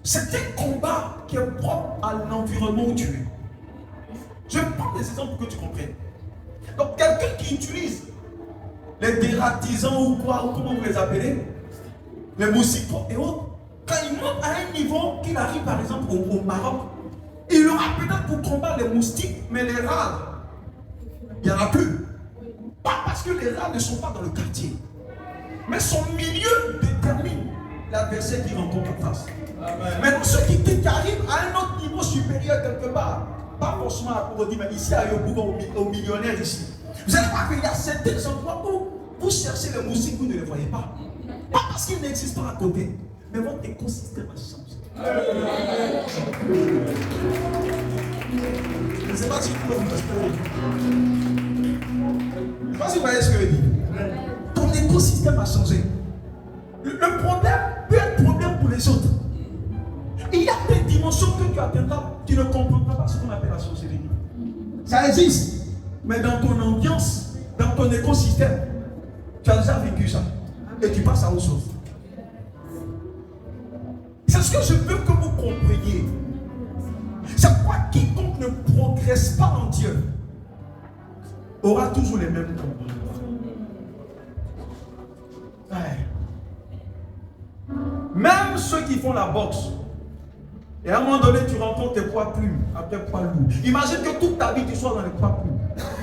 C'est un combat qui est propre à l'environnement où tu es. Je vais prendre des exemples pour que tu comprennes. Donc quelqu'un qui utilise les dératisants ou quoi, ou comment vous les appelez, les moustiques et autres, quand il monte à un niveau qu'il arrive par exemple au Maroc, il aura peut-être pour combattre les moustiques, mais les rats, il n'y en a plus. Pas parce que les rats ne sont pas dans le quartier, mais son milieu détermine l'adversaire qui rencontre en face. Maintenant, ceux qui arrivent à un autre niveau supérieur quelque part, pas forcément à Kourodi, mais ici à Yobouba, aux millionnaires ici. Vous allez voir qu'il y a certains endroits où vous cherchez les moustiques, vous ne les voyez pas. Pas parce qu'ils n'existent pas à côté, mais votre écosystème a changé. Je ne sais pas si vous pouvez vous je ne sais pas si vous voyez ce que je dis. Ton écosystème a changé. Le problème peut être problème pour les autres. Il y a des dimensions que tu atteindras, tu ne comprendras pas ce qu'on appelle la sorcellerie. Ça existe, mais dans ton ambiance, dans ton écosystème, tu as déjà vécu ça. Et tu passes à autre chose. C'est ce que je veux que vous compreniez. C'est pourquoi quiconque ne progresse pas en Dieu aura toujours les mêmes combats. Ouais. Même ceux qui font la boxe, et à un moment donné, tu rencontres tes poids plumes, après poids lourds. Imagine que toute ta vie, tu sois dans les poids plumes.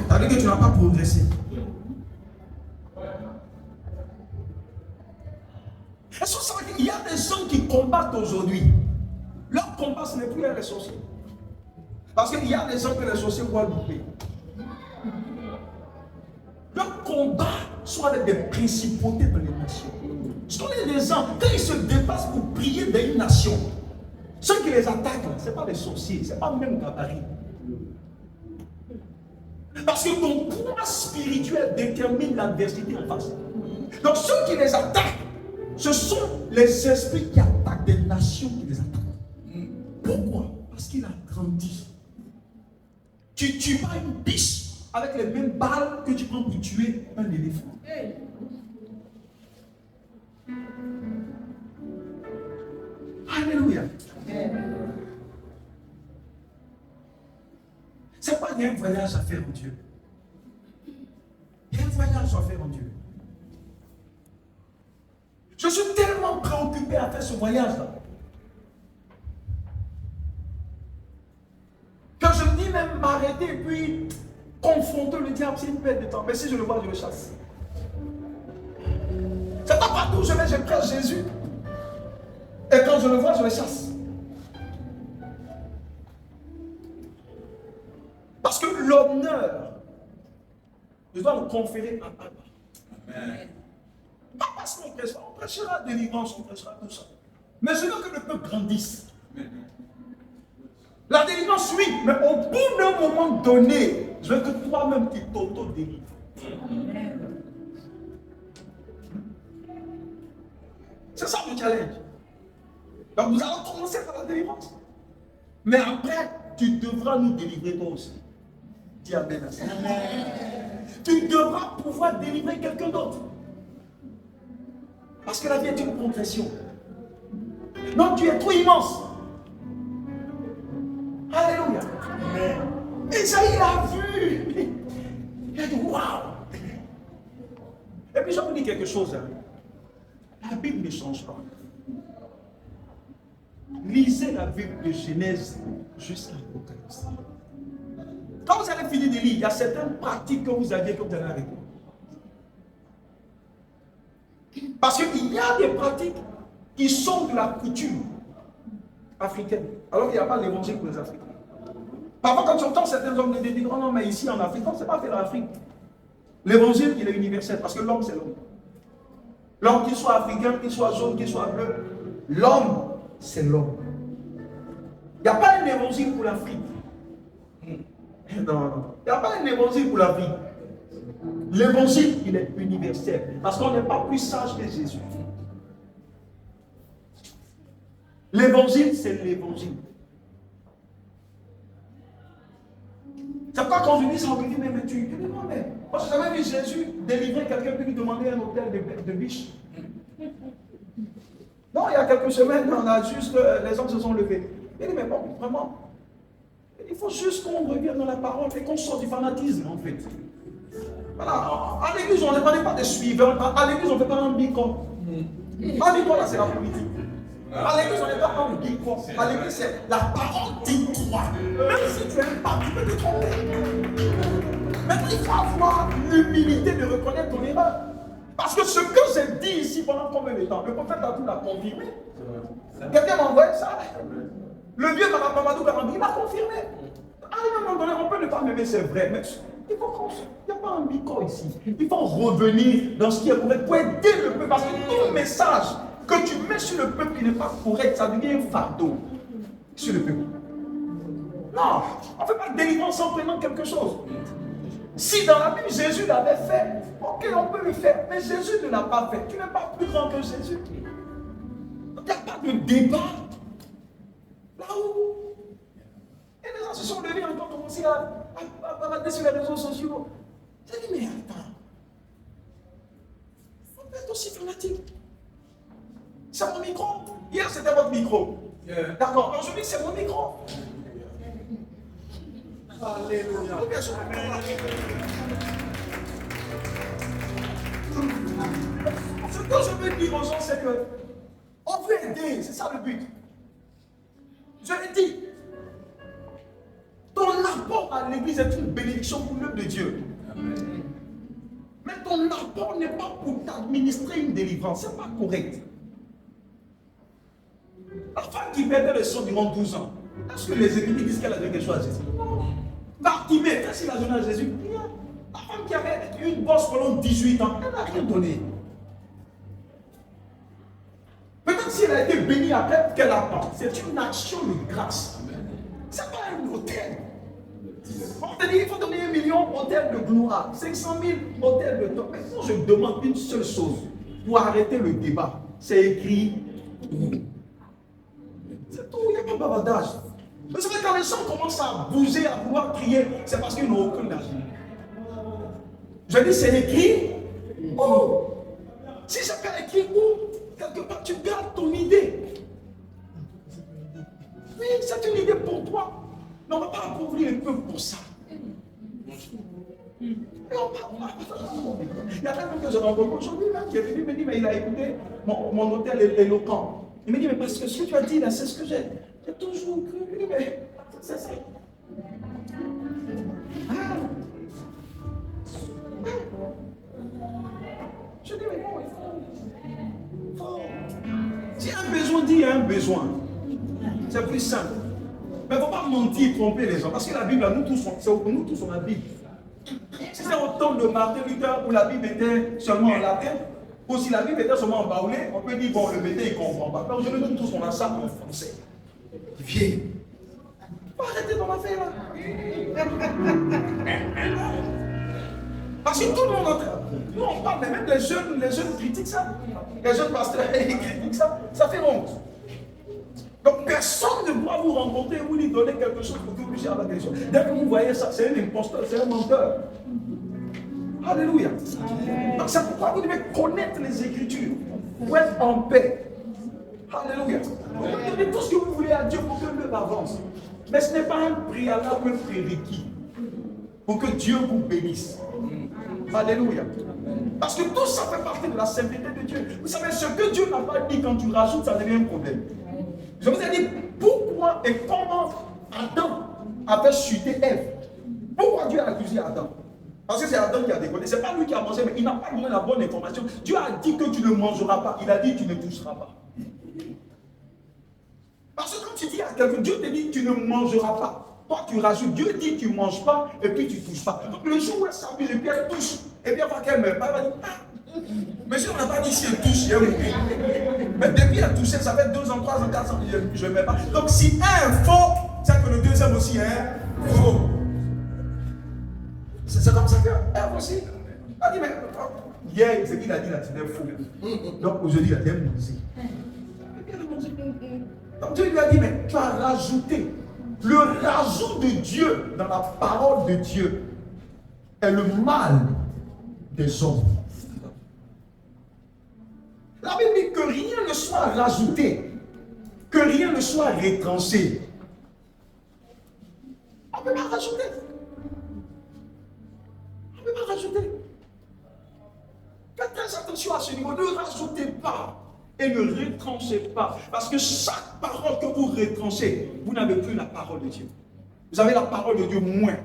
Ça veut dire que tu n'as pas progressé. Est-ce que vous savez qu'il y a des gens qui combattent aujourd'hui? Leur combat, ce n'est plus les sorciers. Parce qu'il y a des gens que les sorciers voient louper. Leur combat soit avec des principautés dans les nations. Je connais des gens, quand ils se dépassent pour prier dans une nation, ceux qui les attaquent, ce n'est pas des sorciers, ce n'est pas même gabarit. Parce que ton poids spirituel détermine l'adversité en face. Donc ceux qui les attaquent, ce sont les esprits qui attaquent des nations qui les attaquent. Pourquoi? Parce qu'il a grandi. Tu tues pas une biche avec les mêmes balles que tu prends pour tuer un éléphant. Alléluia. C'est pas qu'il y a un voyage à faire en Dieu. Il y a un voyage à faire en Dieu. Je suis tellement préoccupé à faire ce voyage-là que je me dis même m'arrêter et puis confronter le diable, c'est une perte de temps. Mais si je le vois, je le chasse. C'est pas partout où je vais, je prêche Jésus. Et quand je le vois, je le chasse. Parce que l'honneur, je dois le conférer à Abba. Amen. Pas parce qu'on prêchera, on prêchera délivrance, on prêchera tout ça. Mais je veux que le peuple grandisse. La délivrance, oui, mais au bout d'un moment donné, je veux que toi-même tu t'auto-délivres. C'est ça le challenge. Donc nous allons commencer par la délivrance. Mais après, tu devras nous délivrer toi aussi. Dis amen à ça. Tu devras pouvoir délivrer quelqu'un d'autre. Parce que la vie est une progression. Non, tu es trop immense. Alléluia. Isaïe l'a vu. Il a dit waouh. Et puis je vous dis quelque chose. La Bible ne change pas. Lisez la Bible de Genèse jusqu'à l'Apocalypse. Quand vous allez finir de lire, il y a certaines pratiques que vous aviez que vous allez arrêter. Parce qu'il y a des pratiques qui sont de la coutume africaine, alors qu'il n'y a pas l'évangile pour les Africains. Parfois, quand tu entends certains hommes dire, oh non, mais ici en Afrique, on ne sait pas faire l'Afrique. L'évangile, il est universel, parce que l'homme, c'est l'homme. L'homme, qu'il soit africain, qu'il soit jaune, qu'il soit bleu, l'homme, c'est l'homme. Il n'y a pas un évangile pour l'Afrique. Non, non. Il n'y a pas un évangile pour l'Afrique. L'évangile, il est universel. Parce qu'on n'est pas plus sage que Jésus. L'évangile, c'est l'évangile. C'est pourquoi quand je dis ça, on me dit, mais tu dis, non, mais moi, j'ai jamais vu Jésus délivrer quelqu'un qui lui demandait un hôtel de biche. Non, il y a quelques semaines, on a juste, les gens se sont levés. Il dit, mais bon, vraiment, il faut juste qu'on revienne dans la parole et qu'on sorte du fanatisme, en fait. Voilà, à l'église, on n'est pas des suiveurs. À l'église, on ne fait pas un bico. Un bico, là, c'est la politique. À l'église, on n'est pas un bico. À l'église, c'est la parole dit-toi. Même si tu n'aimes pas, tu peux te tromper. Maintenant, il faut avoir l'humilité de reconnaître ton erreur. Parce que ce que j'ai dit ici pendant combien de temps, le prophète a tout l'a confirmé. Quelqu'un m'a envoyé ça. Le vieux Mamadou Karambi, il m'a confirmé. À un moment donné, on peut ne pas m'aimer, c'est vrai, mais il faut qu'on... Il n'y a pas un bico ici. Il faut revenir dans ce qui est correct pour aider le peuple. Parce que tout message que tu mets sur le peuple qui n'est pas correct, ça devient un fardeau sur le peuple. Non, on ne fait pas de délivrance en prenant quelque chose. Si dans la Bible, Jésus l'avait fait, ok, on peut le faire, mais Jésus ne l'a pas fait. Tu n'es pas plus grand que Jésus. Il n'y a pas de débat. Là où et les gens se sont levés, ont commencé à regarder sur les réseaux sociaux. J'ai dit, mais attends, il faut être aussi fanatique. C'est mon micro. Hier, c'était votre micro. D'accord, aujourd'hui, c'est mon micro. Alléluia. Ce que je veux dire aux gens, c'est que on veut aider, c'est ça le but. Je l'ai dit. Ton apport à l'église est une bénédiction pour l'œuvre de Dieu. Amen. Mais ton apport n'est pas pour t'administrer une délivrance, c'est pas correct. La femme qui perdait le sang durant 12 ans, est-ce que les Écritures disent qu'elle a donné quelque chose à Jésus? Bartimée, qu'est-ce qu'il a donné à Jésus? Rien. La femme qui avait une bosse pendant 18 ans, elle n'a rien donné. Peut-être si elle a été bénie après, qu'elle attend. C'est une action de grâce. Ce n'est pas un hôtel. On te dit, il faut donner 1 million hôtel de gloire, 500 000 hôtel de temps. Mais moi, je demande une seule chose pour arrêter le débat. C'est écrit. C'est tout, il n'y a pas de bavardage. Vous savez, quand les gens commencent à bouger, à vouloir crier, c'est parce qu'ils n'ont aucun argent. Je dis, c'est écrit. Oh! Si c'est pas écrit où, quelque part, tu gardes ton idée. Oui, c'est une idée pour toi. Mais on ne va pas appauvrir le peuple pour ça. Il y a quelqu'un que je rencontre aujourd'hui qui est venu me dire, mais il a écouté mon hôtel éloquent. Il me dit, mais parce que ce que tu as dit là, c'est ce que j'ai toujours cru. Il dit, mais c'est ça. Je dis, mais bon, il faut. Si un besoin dit, il y a un besoin. C'est plus simple. Mais il ne faut pas mentir, tromper les gens. Parce que la Bible, nous tous, on a la Bible. Si c'est au temps de Martin Luther où la Bible était seulement en latin, Ou si la Bible était seulement embaoulée, on peut dire, bon, le métier, il ne comprend pas. Donc, je nous dis tous, on a ça en français. Viens. Arrêtez ton affaire là. Parce que tout le monde entend. Nous, on parle, mais même les jeunes critiquent ça. Les jeunes pasteurs, ils critiquent ça. Ça fait honte. Donc, personne ne doit vous rencontrer ou lui donner quelque chose pour que vous puissiez avoir quelque chose. Dès que vous voyez ça, c'est un imposteur, c'est un menteur. Alléluia. Donc, c'est pourquoi vous devez connaître les Écritures pour être en paix. Alléluia. Vous devez donner tout ce que vous voulez à Dieu pour que l'œuvre avance. Mais ce n'est pas un préalable prérequis pour que Dieu vous bénisse. Alléluia. Parce que tout ça fait partie de la sainteté de Dieu. Vous savez, ce que Dieu n'a pas dit, quand tu rajoutes, ça devient un problème. Je vous ai dit pourquoi et comment Adam a fait chuter Ève. Pourquoi Dieu a accusé Adam? Parce que c'est Adam qui a déconné. Ce n'est pas lui qui a mangé, mais il n'a pas donné la bonne information. Dieu a dit que tu ne mangeras pas. Il a dit que tu ne toucheras pas. Parce que quand tu dis à quelqu'un, Dieu te dit tu ne mangeras pas. Toi tu rajoutes, Dieu dit tu ne manges pas et puis tu ne touches pas. Donc le jour où elle s'amuse et puis elle touche, et bien après qu'elle meurt, elle va dire ah, mais si on n'a pas dit si elle touche, elle mourir. Mais depuis elle touche, ça fait 2 ans, 3 ans, 4 ans, je ne mets pas. Donc si un est faux, c'est que le deuxième aussi est faux. C'est comme ça qu'elle aussi. Elle dit mais hier, c'est qu'il a dit là, c'était faux. Donc aujourd'hui, il a dit elle mourir. Donc Dieu lui a dit, mais tu as rajouté. Le rajout de Dieu dans la parole de Dieu est le mal des hommes. La Bible dit que rien ne soit rajouté, que rien ne soit retranché. On ne peut pas rajouter. On ne peut pas rajouter. Faites très attention à ce niveau, ne rajoutez pas. Et ne retranchez pas. Parce que chaque parole que vous retranchez, vous n'avez plus la parole de Dieu. Vous avez la parole de Dieu moins.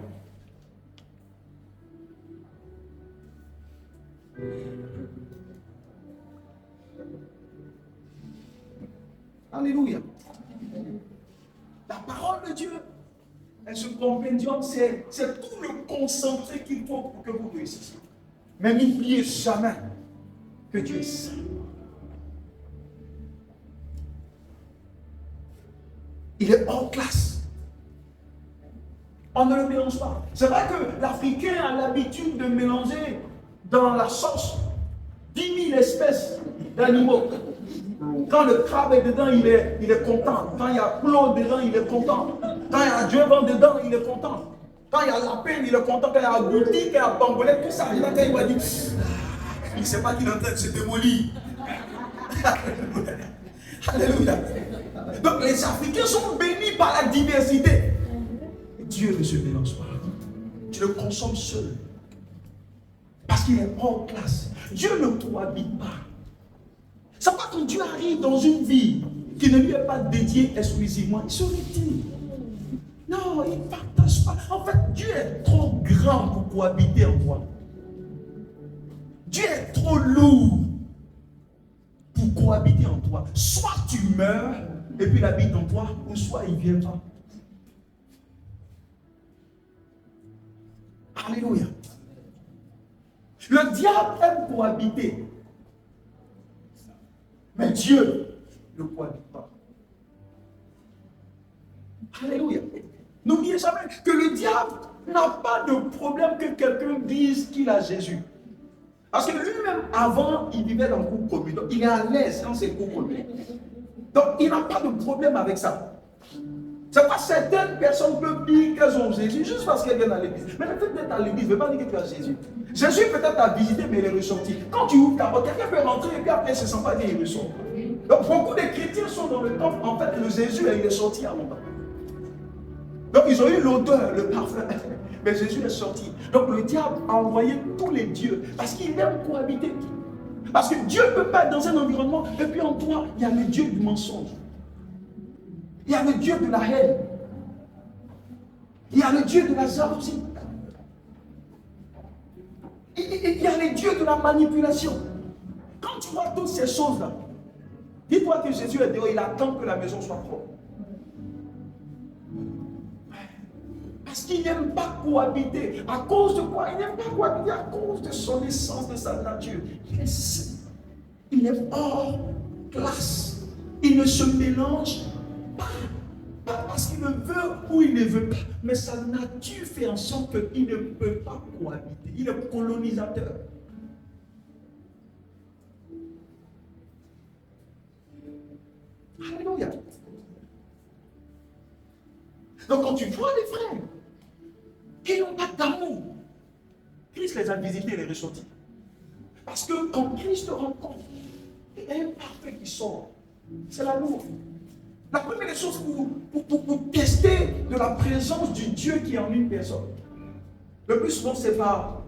Alléluia. La parole de Dieu, elle se compendium, c'est tout le concentré qu'il faut pour que vous réussissiez. Mais n'oubliez jamais que Dieu est saint. Il est hors classe. On ne le mélange pas. C'est vrai que l'Africain a l'habitude de mélanger dans la sauce 10 000 espèces d'animaux. Quand le crabe est dedans, il est content. Quand il y a Claude dedans, il est content. Quand il y a Dieu vent dedans, il est content. Quand il y a lapin, il est content. Quand il y a Agouti, quand il y a Bangolais, tout ça, il va dire il ne sait pas qu'il est en train de se démolir. Alléluia. Donc les Africains sont bénis par la diversité. Dieu ne se mélange pas. Tu le consommes seul. Parce qu'il est hors classe. Dieu ne cohabite pas. C'est pas quand Dieu arrive dans une vie qui ne lui est pas dédiée exclusivement, il se retire. Non, il ne partage pas. En fait, Dieu est trop grand pour cohabiter en toi. Dieu est trop lourd pour cohabiter en toi. Soit tu meurs et puis il habite en toi, ou soit il ne vient pas. Alléluia. Le diable aime cohabiter. Mais Dieu ne cohabite pas. Alléluia. N'oubliez jamais que le diable n'a pas de problème que quelqu'un dise qu'il a Jésus. Parce que lui-même, avant, il vivait dans le couple commun. Donc, il est à l'aise dans ses couples communs. Donc, il n'a pas de problème avec ça. C'est pas certaines personnes peuvent dire qu'elles ont Jésus juste parce qu'elles viennent à l'église. Mais le fait d'être à l'église ne veut pas dire que tu as Jésus. Jésus peut-être t'a visité, mais il est ressorti. Quand tu ouvres ta porte, quelqu'un peut rentrer et puis après, il ne se sent pas bien, il ressort. Donc, beaucoup de chrétiens sont dans le temple. En fait, le Jésus, il est sorti à longtemps. Donc, ils ont eu l'odeur, le parfum. Mais Jésus est sorti. Donc, le diable a envoyé tous les dieux parce qu'il aime cohabiter. Parce que Dieu ne peut pas être dans un environnement et puis en toi, il y a le Dieu du mensonge. Il y a le Dieu de la haine. Il y a le Dieu de la jalousie. Il y a le Dieu de la manipulation. Quand tu vois toutes ces choses-là, dis-toi que Jésus est dehors, il attend que la maison soit propre. Parce qu'il n'aime pas cohabiter. À cause de quoi? Il n'aime pas cohabiter à cause de son essence, de sa nature. Il est saint. il est hors classe. Il ne se mélange pas. Pas parce qu'il ne veut ou il ne veut pas, mais sa nature fait en sorte qu'il ne peut pas cohabiter. Il est colonisateur. Alléluia. Donc quand tu vois les frères qui n'ont pas d'amour, Christ les a visités et les ressortis. Parce que quand Christ te rencontre, il y a un parfait qui sort. C'est l'amour. La première des choses pour tester de la présence du Dieu qui est en une personne, le plus souvent c'est par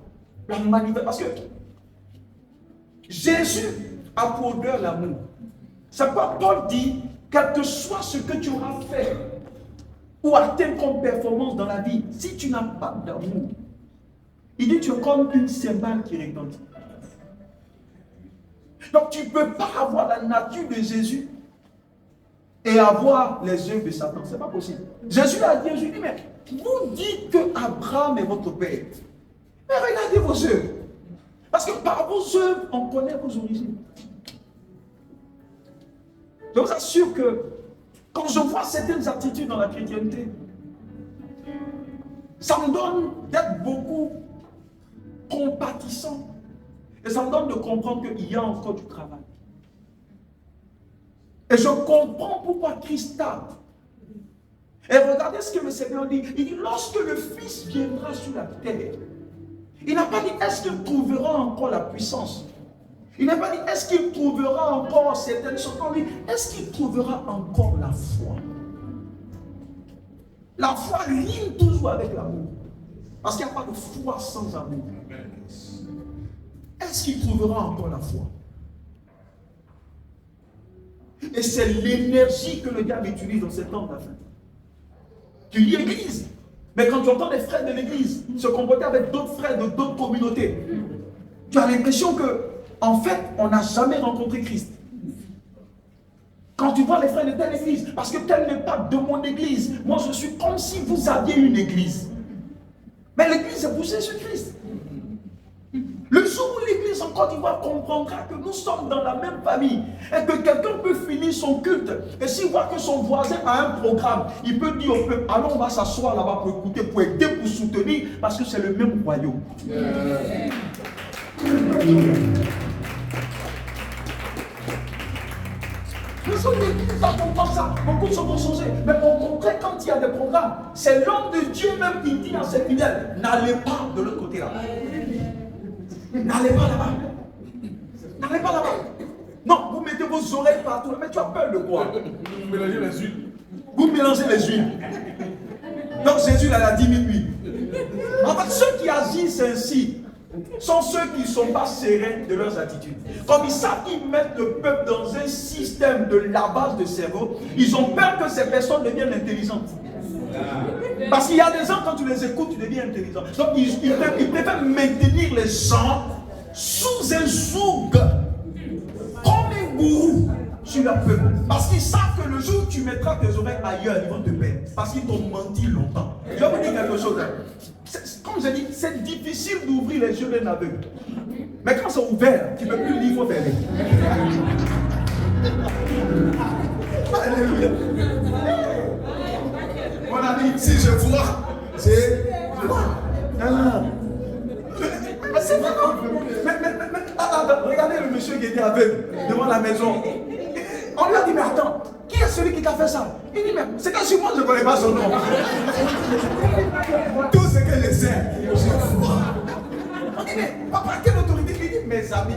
la manifestation. Parce que Jésus a pour odeur l'amour. C'est pourquoi Paul dit, quel que soit ce que tu auras fait ou atteint comme performance dans la vie, si tu n'as pas d'amour, il dit tu es comme une cymbale qui retentit. Donc tu ne peux pas avoir la nature de Jésus et avoir les œuvres de Satan. Ce n'est pas possible. Jésus a dit, je dis, mais vous dites que Abraham est votre père. Mais regardez vos œuvres. Parce que par vos œuvres, on connaît vos origines. Je vous assure que quand je vois certaines attitudes dans la chrétienté, ça me donne d'être beaucoup compatissant. Et ça me donne de comprendre qu'il y a encore du travail. Et je comprends pourquoi Christ tarde. Et regardez ce que le Seigneur dit. Il dit, lorsque le Fils viendra sur la terre, il n'a pas dit, est-ce qu'il trouvera encore la puissance? Il n'a pas dit, est-ce qu'il trouvera encore certaines choses? Il dit, est-ce qu'il trouvera encore la foi? La foi rime toujours avec l'amour. Parce qu'il n'y a pas de foi sans amour. Est-ce qu'il trouvera encore la foi? Et c'est l'énergie que le diable utilise dans cet temps d'affaires. Tu lis l'église, mais quand tu entends les frères de l'église se comporter avec d'autres frères de d'autres communautés, tu as l'impression que, en fait, on n'a jamais rencontré Christ. Quand tu vois les frères de telle église, parce que tel n'est pas de mon église, moi je suis comme si vous aviez une église. Mais l'église c'est pour Jésus-Christ. Le jour où l'église en Côte d'Ivoire comprendra que nous sommes dans la même famille et que quelqu'un peut finir son culte et s'il voit que son voisin a un programme, il peut dire au peuple, allons on va s'asseoir là-bas pour écouter, pour aider, pour soutenir, parce que c'est le même royaume. Les autres églises ne comprennent pas ça. Beaucoup de choses vont changer. Mais au contraire, quand il y a des programmes, c'est l'homme de Dieu même qui dit à ses fidèles, n'allez pas de l'autre côté là. N'allez pas là-bas. N'allez pas là-bas. Non, vous mettez vos oreilles partout. Mais tu as peur de quoi? Vous mélangez les huiles. Vous mélangez les huiles. Donc Jésus il a dit oui. En fait, ceux qui agissent ainsi sont ceux qui ne sont pas sereins de leurs attitudes. Comme ils savent qu'ils mettent le peuple dans un système de lavage de cerveau, ils ont peur que ces personnes deviennent intelligentes. Parce qu'il y a des gens, quand tu les écoutes, tu deviens intelligent. Donc ils préfèrent maintenir les gens sous un joug, comme un gourou sur leur peuple. Parce qu'ils savent que le jour où tu mettras tes oreilles ailleurs, ils vont te perdre. Parce qu'ils t'ont menti longtemps. Je vais vous dire quelque chose. Comme je dis, c'est difficile d'ouvrir les yeux d'un aveugle. Mais quand c'est ouvert, tu ne peux plus lire, il faut fermer. Alléluia. Mon ami, si je vois, c'est. Mais c'est vrai, non? Regardez le monsieur qui était aveugle devant la maison. On lui a dit, mais attends, qui est celui qui t'a fait ça? Il dit, mais c'est que sur moi, je ne connais pas son nom. Tout ce que je sais, je vois. On dit, mais papa, quelle autorité? Il dit, mes amis,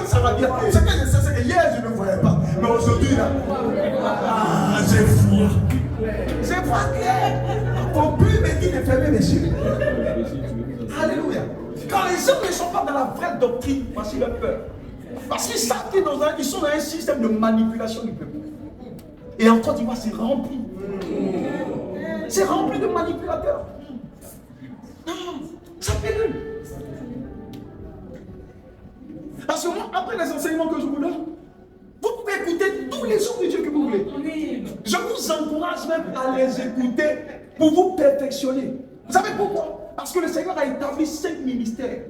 ça va bien. Ce que je sais, c'est que hier, je ne voyais pas. Mais aujourd'hui, là, j'ai foi. J'ai foi claire. Il ne faut plus me dire de fermer les yeux. Alléluia. Quand les hommes ne sont pas dans la vraie doctrine, parce qu'ils ont peur. Parce qu'ils savent qu'ils sont dans un système de manipulation du peuple. Et en Côte d'Ivoire, c'est rempli. C'est rempli de manipulateurs. Non, ça pérule. Parce que moi, après les enseignements que je vous donne, vous pouvez écouter tous les jours de Dieu que vous voulez. Je vous encourage même à les écouter pour vous perfectionner. Vous savez pourquoi? Parce que le Seigneur a établi 5 ministères.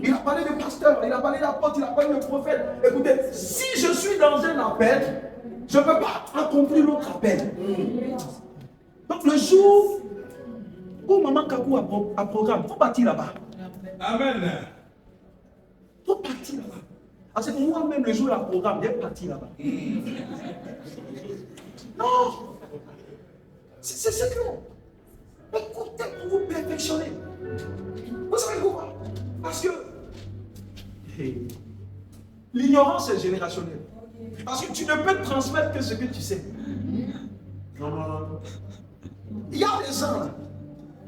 Il a parlé de pasteur, il a parlé d'apôtre, il a parlé de prophète. Écoutez, si je suis dans un appel, je ne peux pas accomplir l'autre appel. Donc le jour où Maman Kakou a programme, il faut partir là-bas. Amen. Il faut partir là-bas. Parce que moi-même, le jour où il a programme, il est parti là-bas. Non. C'est clair. Écoutez pour vous perfectionner. Vous savez pourquoi? Parce que l'ignorance est générationnelle. Parce que tu ne peux transmettre que ce que tu sais. Non. Il y a des gens là.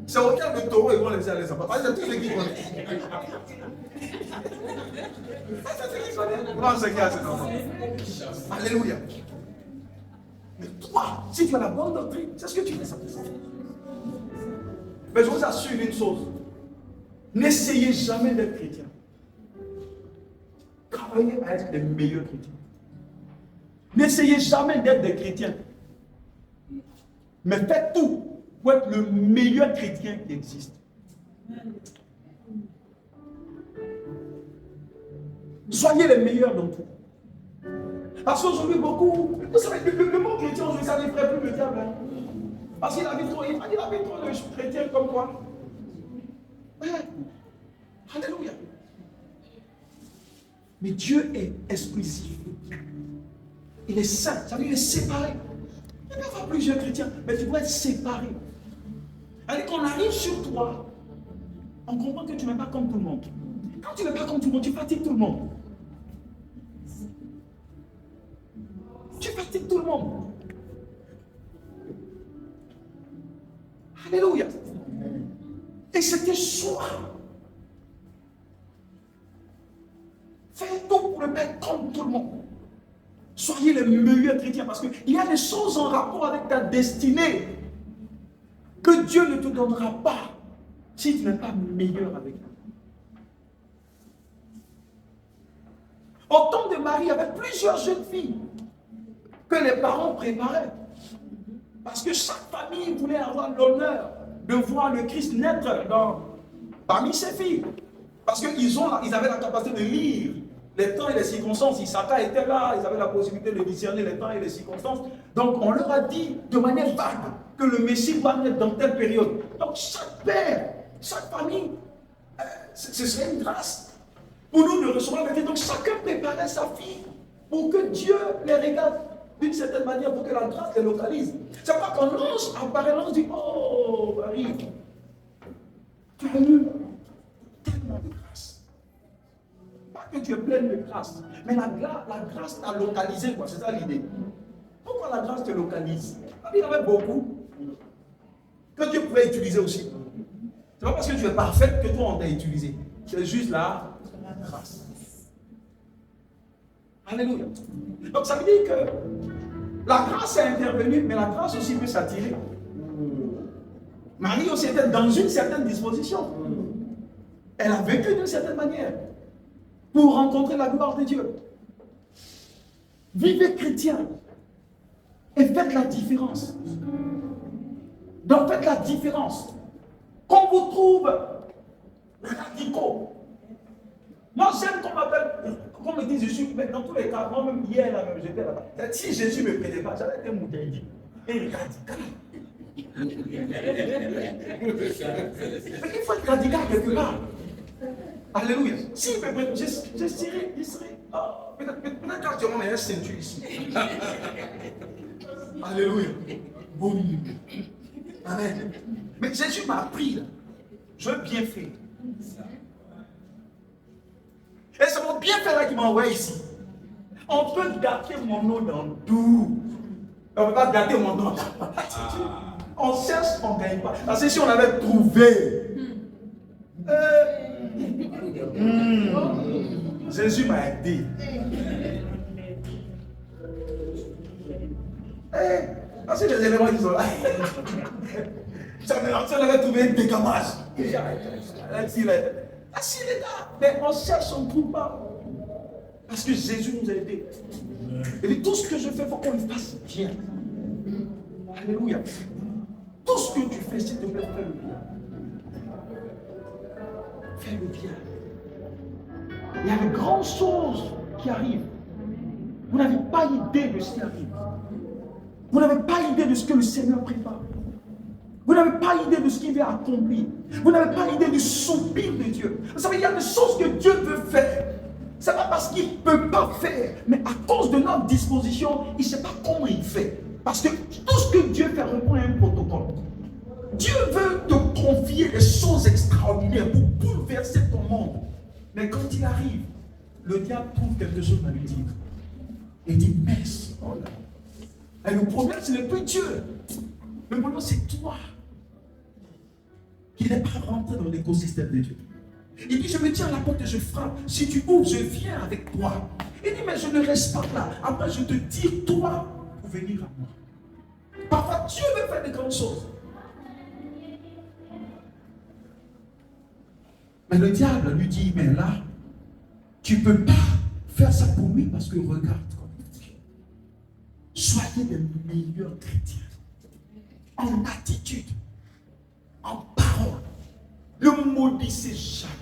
C'est au cas de taureau, ils vont les dire à les enfants. Parce que c'est tous ceux qui connaissent. Non, c'est qui a cet enfant. Alléluia. Mais toi, si tu as la bonne doctrine, c'est ce que tu fais ça. Mais je vous assure une chose. N'essayez jamais d'être chrétien. Travaillez à être les meilleurs chrétiens. N'essayez jamais d'être des chrétiens. Mais faites tout pour être le meilleur chrétien qui existe. Soyez les meilleurs dans tout. Parce qu'aujourd'hui, beaucoup, vous savez, le mot chrétien aujourd'hui, ça ne ferait plus le diable. Hein? Parce qu'il avait trop de chrétiens comme toi. Ouais. Alléluia. Mais Dieu est exclusif. Il est saint, ça veut dire qu'il est séparé. Il peut y avoir plusieurs chrétiens, mais tu dois être séparé. Alors qu'on arrive sur toi, on comprend que tu n'es pas comme tout le monde. Quand tu n'es pas comme tout le monde, tu fatigues tout le monde. Tu fatigues tout le monde. Alléluia. Et c'était choix. Faites tout pour ne pas être comme tout le monde. Soyez les meilleurs chrétiens parce qu'il y a des choses en rapport avec ta destinée que Dieu ne te donnera pas si tu n'es pas meilleur avec lui. Au temps de Marie, il y avait plusieurs jeunes filles que les parents préparaient. Parce que chaque famille voulait avoir l'honneur de voir le Christ naître parmi ses filles. Parce qu'ils avaient la capacité de lire les temps et les circonstances. Isaka était là, ils avaient la possibilité de discerner les temps et les circonstances. Donc on leur a dit de manière vague que le Messie doit naître dans telle période. Donc chaque père, chaque famille, ce serait une grâce pour nous de recevoir la vérité. Donc chacun préparait sa fille pour que Dieu les regarde d'une certaine manière, pour que la grâce les localise. C'est pas quand l'ange apparaît, l'ange dit: oh Marie, tu as eu tellement de grâce. Pas que tu es pleine de grâce, mais la grâce t'a localisé, quoi. C'est ça l'idée. Pourquoi la grâce te localise? Il y en avait beaucoup que Dieu pouvait utiliser aussi. C'est pas parce que tu es parfaite que toi on t'a utilisé. C'est juste la grâce. Alléluia. Donc ça veut dire que la grâce est intervenue, mais la grâce aussi peut s'attirer. Marie aussi était dans une certaine disposition. Elle a vécu d'une certaine manière pour rencontrer la gloire de Dieu. Vivez chrétien et faites la différence. Donc faites la différence. Qu'on vous trouve radicaux. Moi j'aime qu'on m'appelle, qu'on me dise je suis, mais dans tous les cas, moi-même hier, là, j'étais là-bas. Si Jésus ne me prenait pas, j'allais être moutardi. Et radical. Il faut être radical quelque part. Alléluia. S'il me prenait, je serais, peut-être qu'actuellement, il y a un ceinture ici. Alléluia. Bon nuit. Amen. Mais Jésus m'a appris là. Je veux bien faire. Et c'est mon bienfait là qui m'a envoyé ici. On peut gâter mon nom dans tout. On ne peut pas gâter mon nom. On cherche, on ne gagne pas. Parce que si on avait trouvé, Jésus m'a aidé. Parce que les éléments qui sont là, si on avait trouvé un décamage. Assis les gars, mais on cherche, on ne trouve pas. Parce que Jésus nous a aidés. Et tout ce que je fais, il faut qu'on le fasse bien. Alléluia. Tout ce que tu fais, s'il te plaît, fais-le bien. faire le bien. Il y a de grandes choses qui arrivent. Vous n'avez pas idée de ce qui arrive. Vous n'avez pas idée de ce que le Seigneur prépare. Vous n'avez pas idée de ce qu'il va accomplir. Vous n'avez pas idée du soupir de Dieu. Vous savez, il y a des choses que Dieu veut faire. Ce n'est pas parce qu'il ne peut pas faire, mais à cause de notre disposition, il ne sait pas comment il fait. Parce que tout ce que Dieu fait répond à un protocole. Dieu veut te confier des choses extraordinaires pour bouleverser ton monde. Mais quand il arrive, le diable trouve quelque chose à lui dire. Il dit, merci. Oh là. Et le problème, ce n'est plus Dieu. Le problème, c'est toi qui n'es pas rentré dans l'écosystème de Dieu. Il dit, je me tiens à la porte et je frappe. Si tu ouvres, je viens avec toi. Il dit, mais je ne reste pas là. Après, je te dis, toi, pour venir à moi. Parfois, Dieu veut faire de grandes choses. Mais le diable lui dit, mais là, tu ne peux pas faire ça pour lui parce que regarde comme il dit. Soyez les meilleurs chrétiens. En attitude, en parole. Ne maudissez jamais.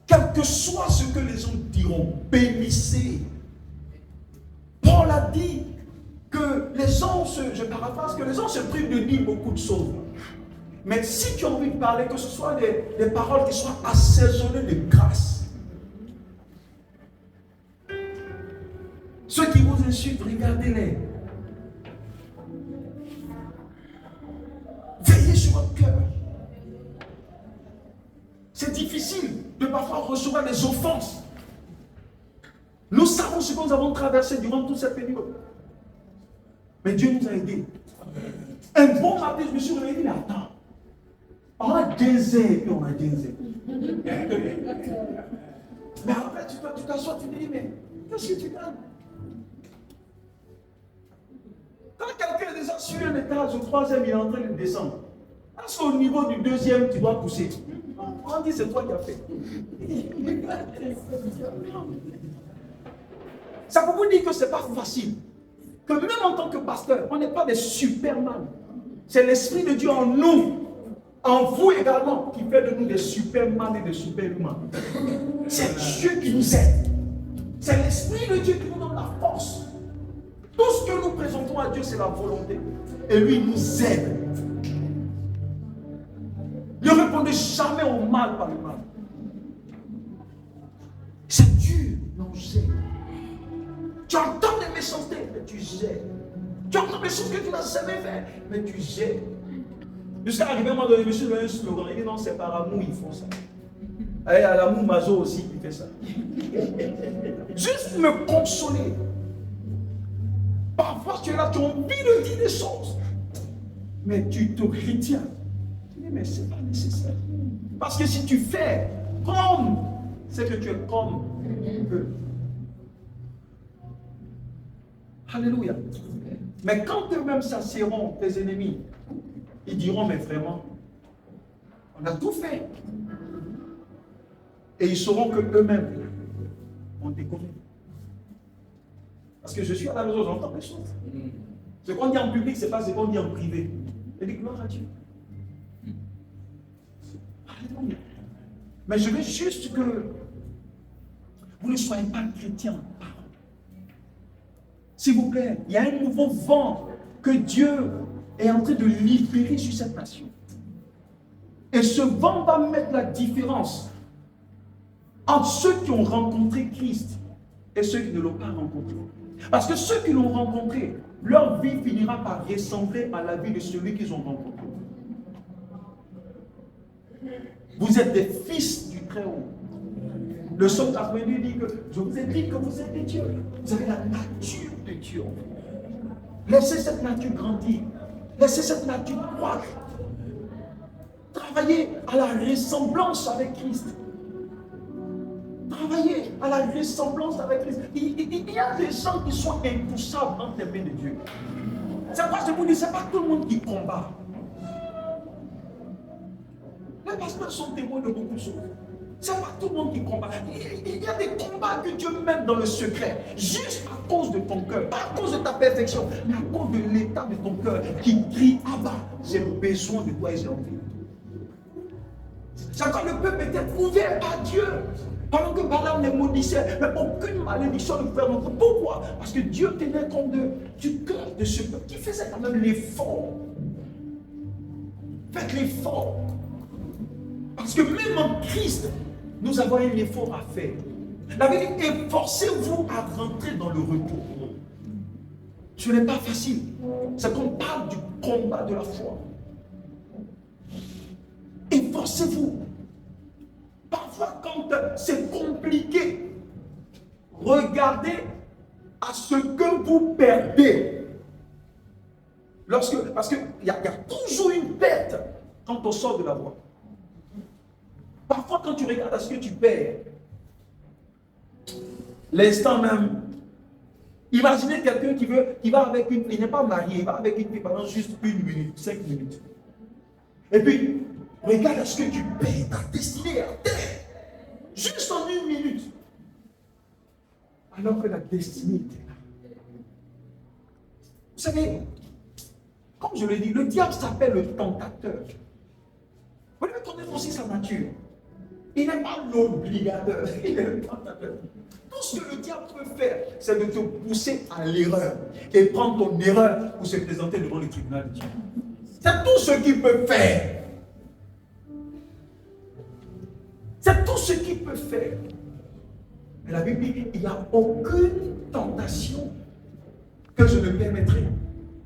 Quel que soit ce que les gens diront, bénissez. Paul a dit que les gens je paraphrase, que les gens se privent de dire beaucoup de choses. Mais si tu as envie de parler, que ce soit des paroles qui soient assaisonnées de grâce. Ceux qui vous insultent, regardez-les. Veillez sur votre cœur. C'est difficile de parfois recevoir des offenses. Nous savons ce que nous avons traversé durant toute cette période. Mais Dieu nous a aidés. Un bon matin, je me suis réveillé, mais attends. On a gainsé, puis on a gainsé. Mais après, tu t'assois, tu te dis, mais qu'est-ce que tu gagnes? Quand quelqu'un est déjà sur un étage, au troisième, il est en train de descendre. Est-ce qu'au niveau du deuxième, tu dois pousser? On dit, c'est toi qui as fait. Ça peut vous dire que ce n'est pas facile. Que même en tant que pasteur, on n'est pas des superman. C'est l'Esprit de Dieu en nous, en vous également, qui fait de nous des superman et des superhumains. C'est Dieu qui nous aide. C'est l'Esprit de Dieu qui nous donne la force. Tout ce que nous présentons à Dieu, c'est la volonté. Et lui, il nous aide. Ne répondez jamais au mal par le mal. C'est Dieu qui nous aide. Tu entends des méchancetés, mais tu gères. Tu entends des choses que tu n'as jamais fait, mais tu gères. Jusqu'à arriver à un moment donné, monsieur donne un slogan. Il dit non, c'est par amour, ils font ça. Et à l'amour Mazo aussi, il fait ça. Juste me consoler. Parfois, tu es là, tu as envie de dire des choses. Mais tu te retiens. Tu dis, mais ce n'est pas nécessaire. Parce que si tu fais comme, c'est que tu es comme eux. Alléluia. Mais quand eux-mêmes s'assieront, tes ennemis, ils diront, mais vraiment, on a tout fait. Et ils sauront que eux-mêmes ont déconné. Parce que je suis à la maison, j'entends des choses. Ce qu'on dit en public, ce n'est pas ce qu'on dit en privé. Et dit gloire à Dieu. Alléluia. Mais je veux juste que vous ne soyez pas chrétiens. S'il vous plaît, il y a un nouveau vent que Dieu est en train de libérer sur cette nation. Et ce vent va mettre la différence entre ceux qui ont rencontré Christ et ceux qui ne l'ont pas rencontré. Parce que ceux qui l'ont rencontré, leur vie finira par ressembler à la vie de celui qu'ils ont rencontré. Vous êtes des fils du Très-Haut. Le psaume 82 dit que je vous ai dit que vous êtes des dieux. Vous avez la nature de Dieu. Laissez cette nature grandir. Laissez cette nature croître. Travaillez à la ressemblance avec Christ. Travaillez à la ressemblance avec Christ. Il y a des gens qui sont intouchables entre les mains de Dieu. C'est pourquoi je vous dis, ce n'est pas tout le monde qui combat. Les pasteurs sont témoins de beaucoup de choses. Ce n'est pas tout le monde qui combat. Il y a des combats que Dieu met dans le secret, juste à cause de ton cœur, pas à cause de ta perfection, mais à cause de l'état de ton cœur qui crie, Abba, j'ai besoin de toi et j'ai envie. C'est C'est quand le peuple était ouvert à Dieu. Pendant que Balaam les maudissait, mais aucune malédiction ne pouvait rentrer. Pourquoi? Parce que Dieu tenait compte du cœur de ce peuple qui faisait quand même l'effort. Faites l'effort. Parce que même en Christ, nous avons un effort à faire. La vérité est, forcez-vous à rentrer dans le repos. Ce n'est pas facile. C'est qu'on parle du combat de la foi. Efforcez-vous. Parfois, quand c'est compliqué, regardez à ce que vous perdez. Parce qu'il y a toujours une perte quand on sort de la voie. Parfois, quand tu regardes à ce que tu perds, l'instant même, imaginez quelqu'un qui va avec une fille, il n'est pas marié, il va avec une fille pendant juste 1 minute, 5 minutes. Et puis, regarde à ce que tu perds, ta destinée est à terre. Juste en 1 minute. Alors que la destinée était là. Vous savez, comme je l'ai dit, le diable s'appelle le tentateur. Vous devez connaître aussi sa nature. Il n'est pas l'obligateur, il est le tentateur. Tout ce que le diable peut faire, c'est de te pousser à l'erreur et prendre ton erreur pour se présenter devant le tribunal de Dieu. C'est tout ce qu'il peut faire. C'est tout ce qu'il peut faire. Mais la Bible dit, il n'y a aucune tentation que je ne permettrai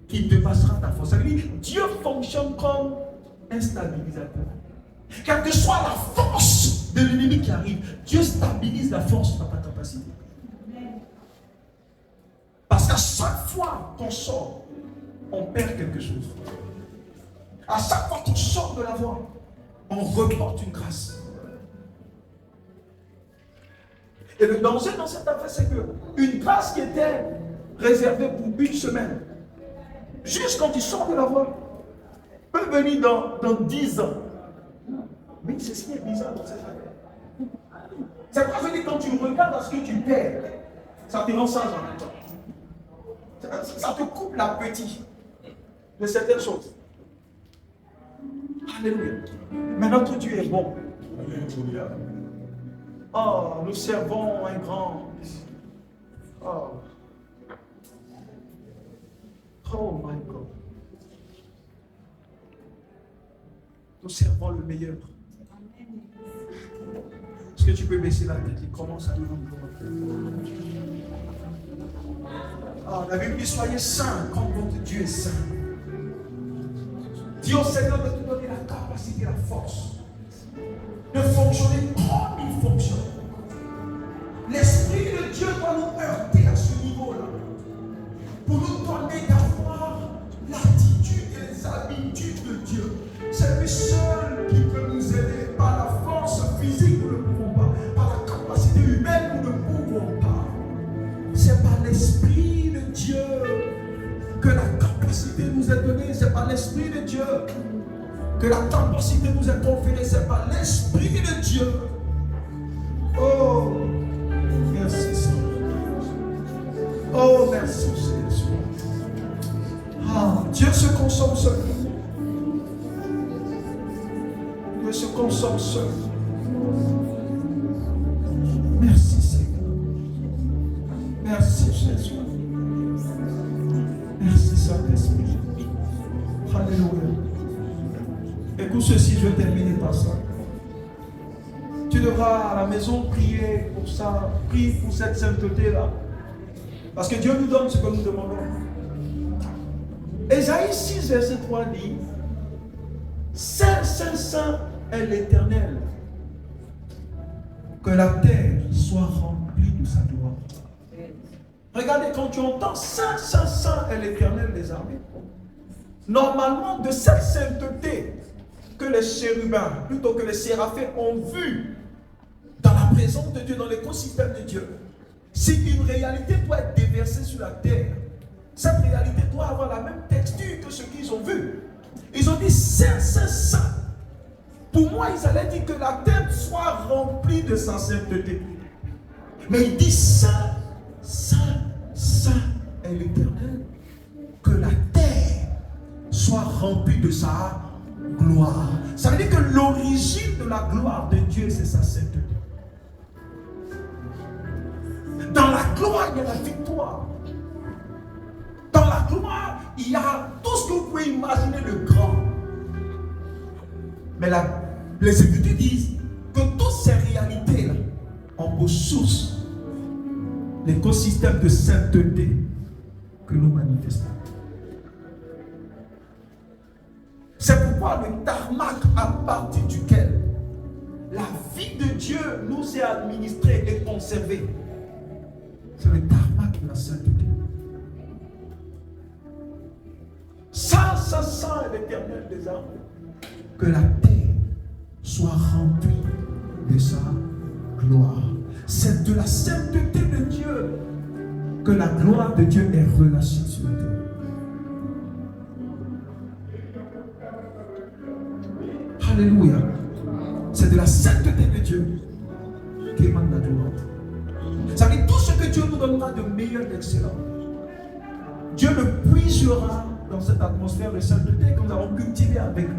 qui dépassera ta force. Ça veut dire, Dieu fonctionne comme un stabilisateur. Quelle que soit la force de l'ennemi qui arrive, Dieu stabilise la force dans ta capacité. Parce qu'à chaque fois qu'on sort, on perd quelque chose. À chaque fois qu'on sort de la voie, on reporte une grâce. Et le danger dans cette affaire, c'est qu'une grâce qui était réservée pour 1 semaine, juste quand tu sors de la voie, peut venir dans 10 ans. Mais c'est ce qui est bizarre dans cette affaire. C'est pas que quand tu regardes à ce que tu perds, ça te rend sage en même temps. Ça te coupe l'appétit de certaines choses. Alléluia. Mais notre Dieu est bon. Alléluia. Oh, nous servons un grand. Oh. Oh my God. Nous servons le meilleur. Est-ce que tu peux baisser la tête et commencer à nous Oh, la Bible dit soyez saints comme votre Dieu est saint. Dis au Seigneur de te donner la capacité, la force de fonctionner comme il fonctionne. L'Esprit de Dieu doit nous heurter à ce niveau-là pour nous donner d'avoir l'attitude et les habitudes de Dieu. C'est lui seul qui peut nous aider. Par la force physique, nous ne pouvons pas. Par la capacité humaine, nous ne pouvons pas. C'est par l'Esprit de Dieu que la capacité nous est donnée. C'est par l'Esprit de Dieu que la capacité nous est conférée. C'est par l'Esprit de Dieu. Oh, merci Seigneur. Oh, merci Seigneur. Ah, Dieu se consomme seul. Dieu se consomme seul. Merci Seigneur. Merci Jésus. Merci Saint-Esprit. Alléluia. Écoute ceci, je vais terminer par ça. Tu devras à la maison prier pour ça, prie pour cette sainteté-là. Parce que Dieu nous donne ce que nous demandons. Ésaïe 6, verset 3 dit, Saint, Saint, Saint est l'Éternel. Que la terre soit remplie de sa gloire. Regardez, quand tu entends Saint, Saint, Saint est l'Éternel des armées, normalement, de cette sainteté que les chérubins, plutôt que les séraphins, ont vu dans la présence de Dieu, dans l'écosystème de Dieu, si une réalité doit être déversée sur la terre, cette réalité doit avoir la même texture que ce qu'ils ont vu. Ils ont dit Saint, Saint, Saint. Pour moi, ils allaient dire que la terre soit remplie de sa sainteté. Mais il dit Saint, Saint, Saint est l'Éternel. Que la terre soit remplie de sa gloire. Ça veut dire que l'origine de la gloire de Dieu, c'est sa sainteté. Dans la gloire, il y a la victoire. Dans la gloire, il y a tout ce que vous pouvez imaginer de grand. Mais les Écritures disent que toutes ces réalités-là ont pour source l'écosystème de sainteté que nous manifestons. C'est pourquoi le tarmac à partir duquel la vie de Dieu nous est administrée et conservée, c'est le tarmac de la sainteté. Ça sent l'Éternel des armes. Que la terre soit remplie de sa gloire. C'est de la sainteté de Dieu que la gloire de Dieu est relâchée sur la terre. Alléluia. C'est de la sainteté de Dieu qui émane la gloire. Ça veut dire tout ce que Dieu nous donnera de meilleur, d'excellent, Dieu le puisera dans cette atmosphère de sainteté que nous avons cultivée avec lui.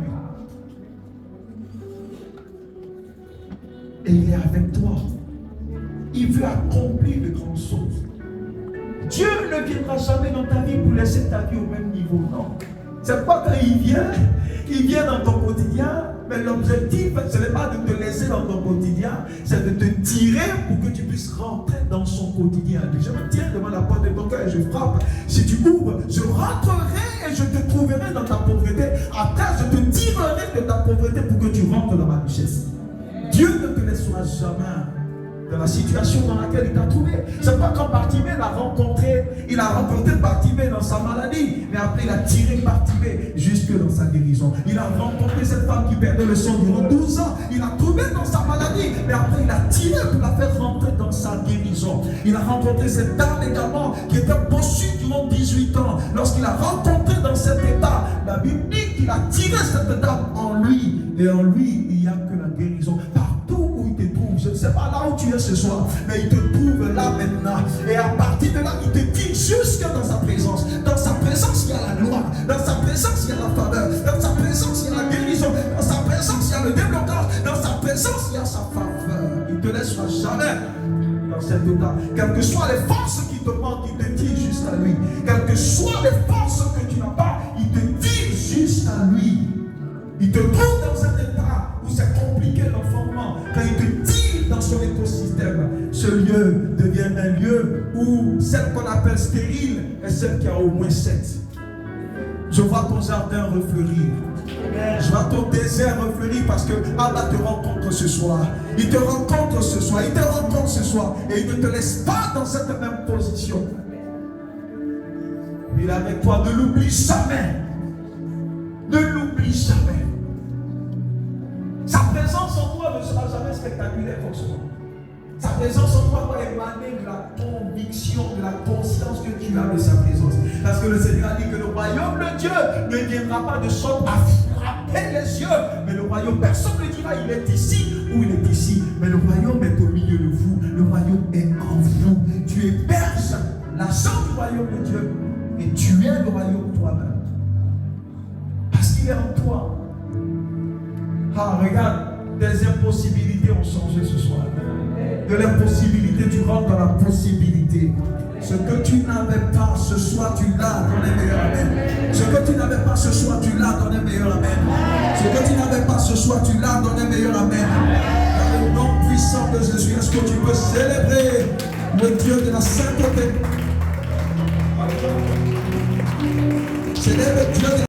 Et il est avec toi. Il veut accomplir de grandes choses. Dieu ne viendra jamais dans ta vie pour laisser ta vie au même niveau. Non. C'est pas quand il vient dans ton quotidien, mais l'objectif, ce n'est pas de te laisser dans ton quotidien, c'est de te tirer pour que tu puisses rentrer dans son quotidien. Je me tiens devant la porte de ton cœur et je frappe. Si tu ouvres, je rentrerai et je te trouverai dans ta pauvreté. Après, je te tirerai de ta pauvreté pour que tu rentres dans ma richesse. Dieu ne te laissera jamais dans la situation dans laquelle il t'a trouvé. C'est pas quand Bartimée l'a rencontré, il a rencontré Bartimée dans sa maladie, mais après il a tiré Bartimée jusque dans sa guérison. Il a rencontré cette femme qui perdait le sang durant 12 ans, il a trouvé dans sa maladie, mais après il a tiré pour la faire rentrer dans sa guérison. Il a rencontré cette dame également qui était bossue durant 18 ans. Lorsqu'il a rencontré dans cet état, la Bible dit qu'il a tiré cette dame en lui, et en lui il n'y a que la guérison. Partout où il te trouve, je ne sais pas là où tu es ce soir, mais il te trouve là maintenant. Et à partir de là, il te tire jusque dans sa présence. Dans sa présence, il y a la gloire. Dans sa présence, il y a la faveur. Dans sa présence, il y a la guérison. Dans sa présence, il y a le déblocage. Dans sa présence, il y a sa faveur. Il ne te laissera jamais dans cet état. Quelles que soient les forces qui te manquent, il te tire juste à lui. Quelles que soient les forces que tu n'as pas, il te tire juste à lui. Il te trouve dans un état où c'est compliqué l'enfantement. Quand il te tire dans son écosystème, ce lieu devient un lieu où celle qu'on appelle stérile est celle qui a au moins 7. Je vois ton jardin refleurir. Je vois ton désert refleurir parce que Allah te rencontre ce soir. Il te rencontre ce soir. Il te rencontre ce soir. Et il ne te laisse pas dans cette même position. Il est avec toi. Ne l'oublie jamais. Ne l'oublie jamais. Sa présence en toi ne sera jamais spectaculaire forcément. Sa présence en toi doit émaner de la conviction, de la conscience que tu as de sa présence. Parce que le Seigneur a dit que le royaume de Dieu ne viendra pas de sorte à frapper les yeux. Mais le royaume, personne ne dira il est ici ou il est ici. Mais le royaume est au milieu de vous. Le royaume est en vous. Tu héberges l'agent du royaume de Dieu. Et tu es le royaume toi-même. Parce qu'il est en toi. Ah, regarde, tes impossibilités ont changé ce soir. De l'impossibilité, tu rentres dans la possibilité. Ce que tu n'avais pas ce soir, tu l'as dans les meilleurs amen. Ce que tu n'avais pas ce soir, tu l'as dans les meilleurs amen. Ce que tu n'avais pas ce soir, tu l'as dans les meilleurs amen. Dans le nom puissant de Jésus, est-ce que tu peux célébrer le Dieu de la sainteté? Célèbre le Dieu de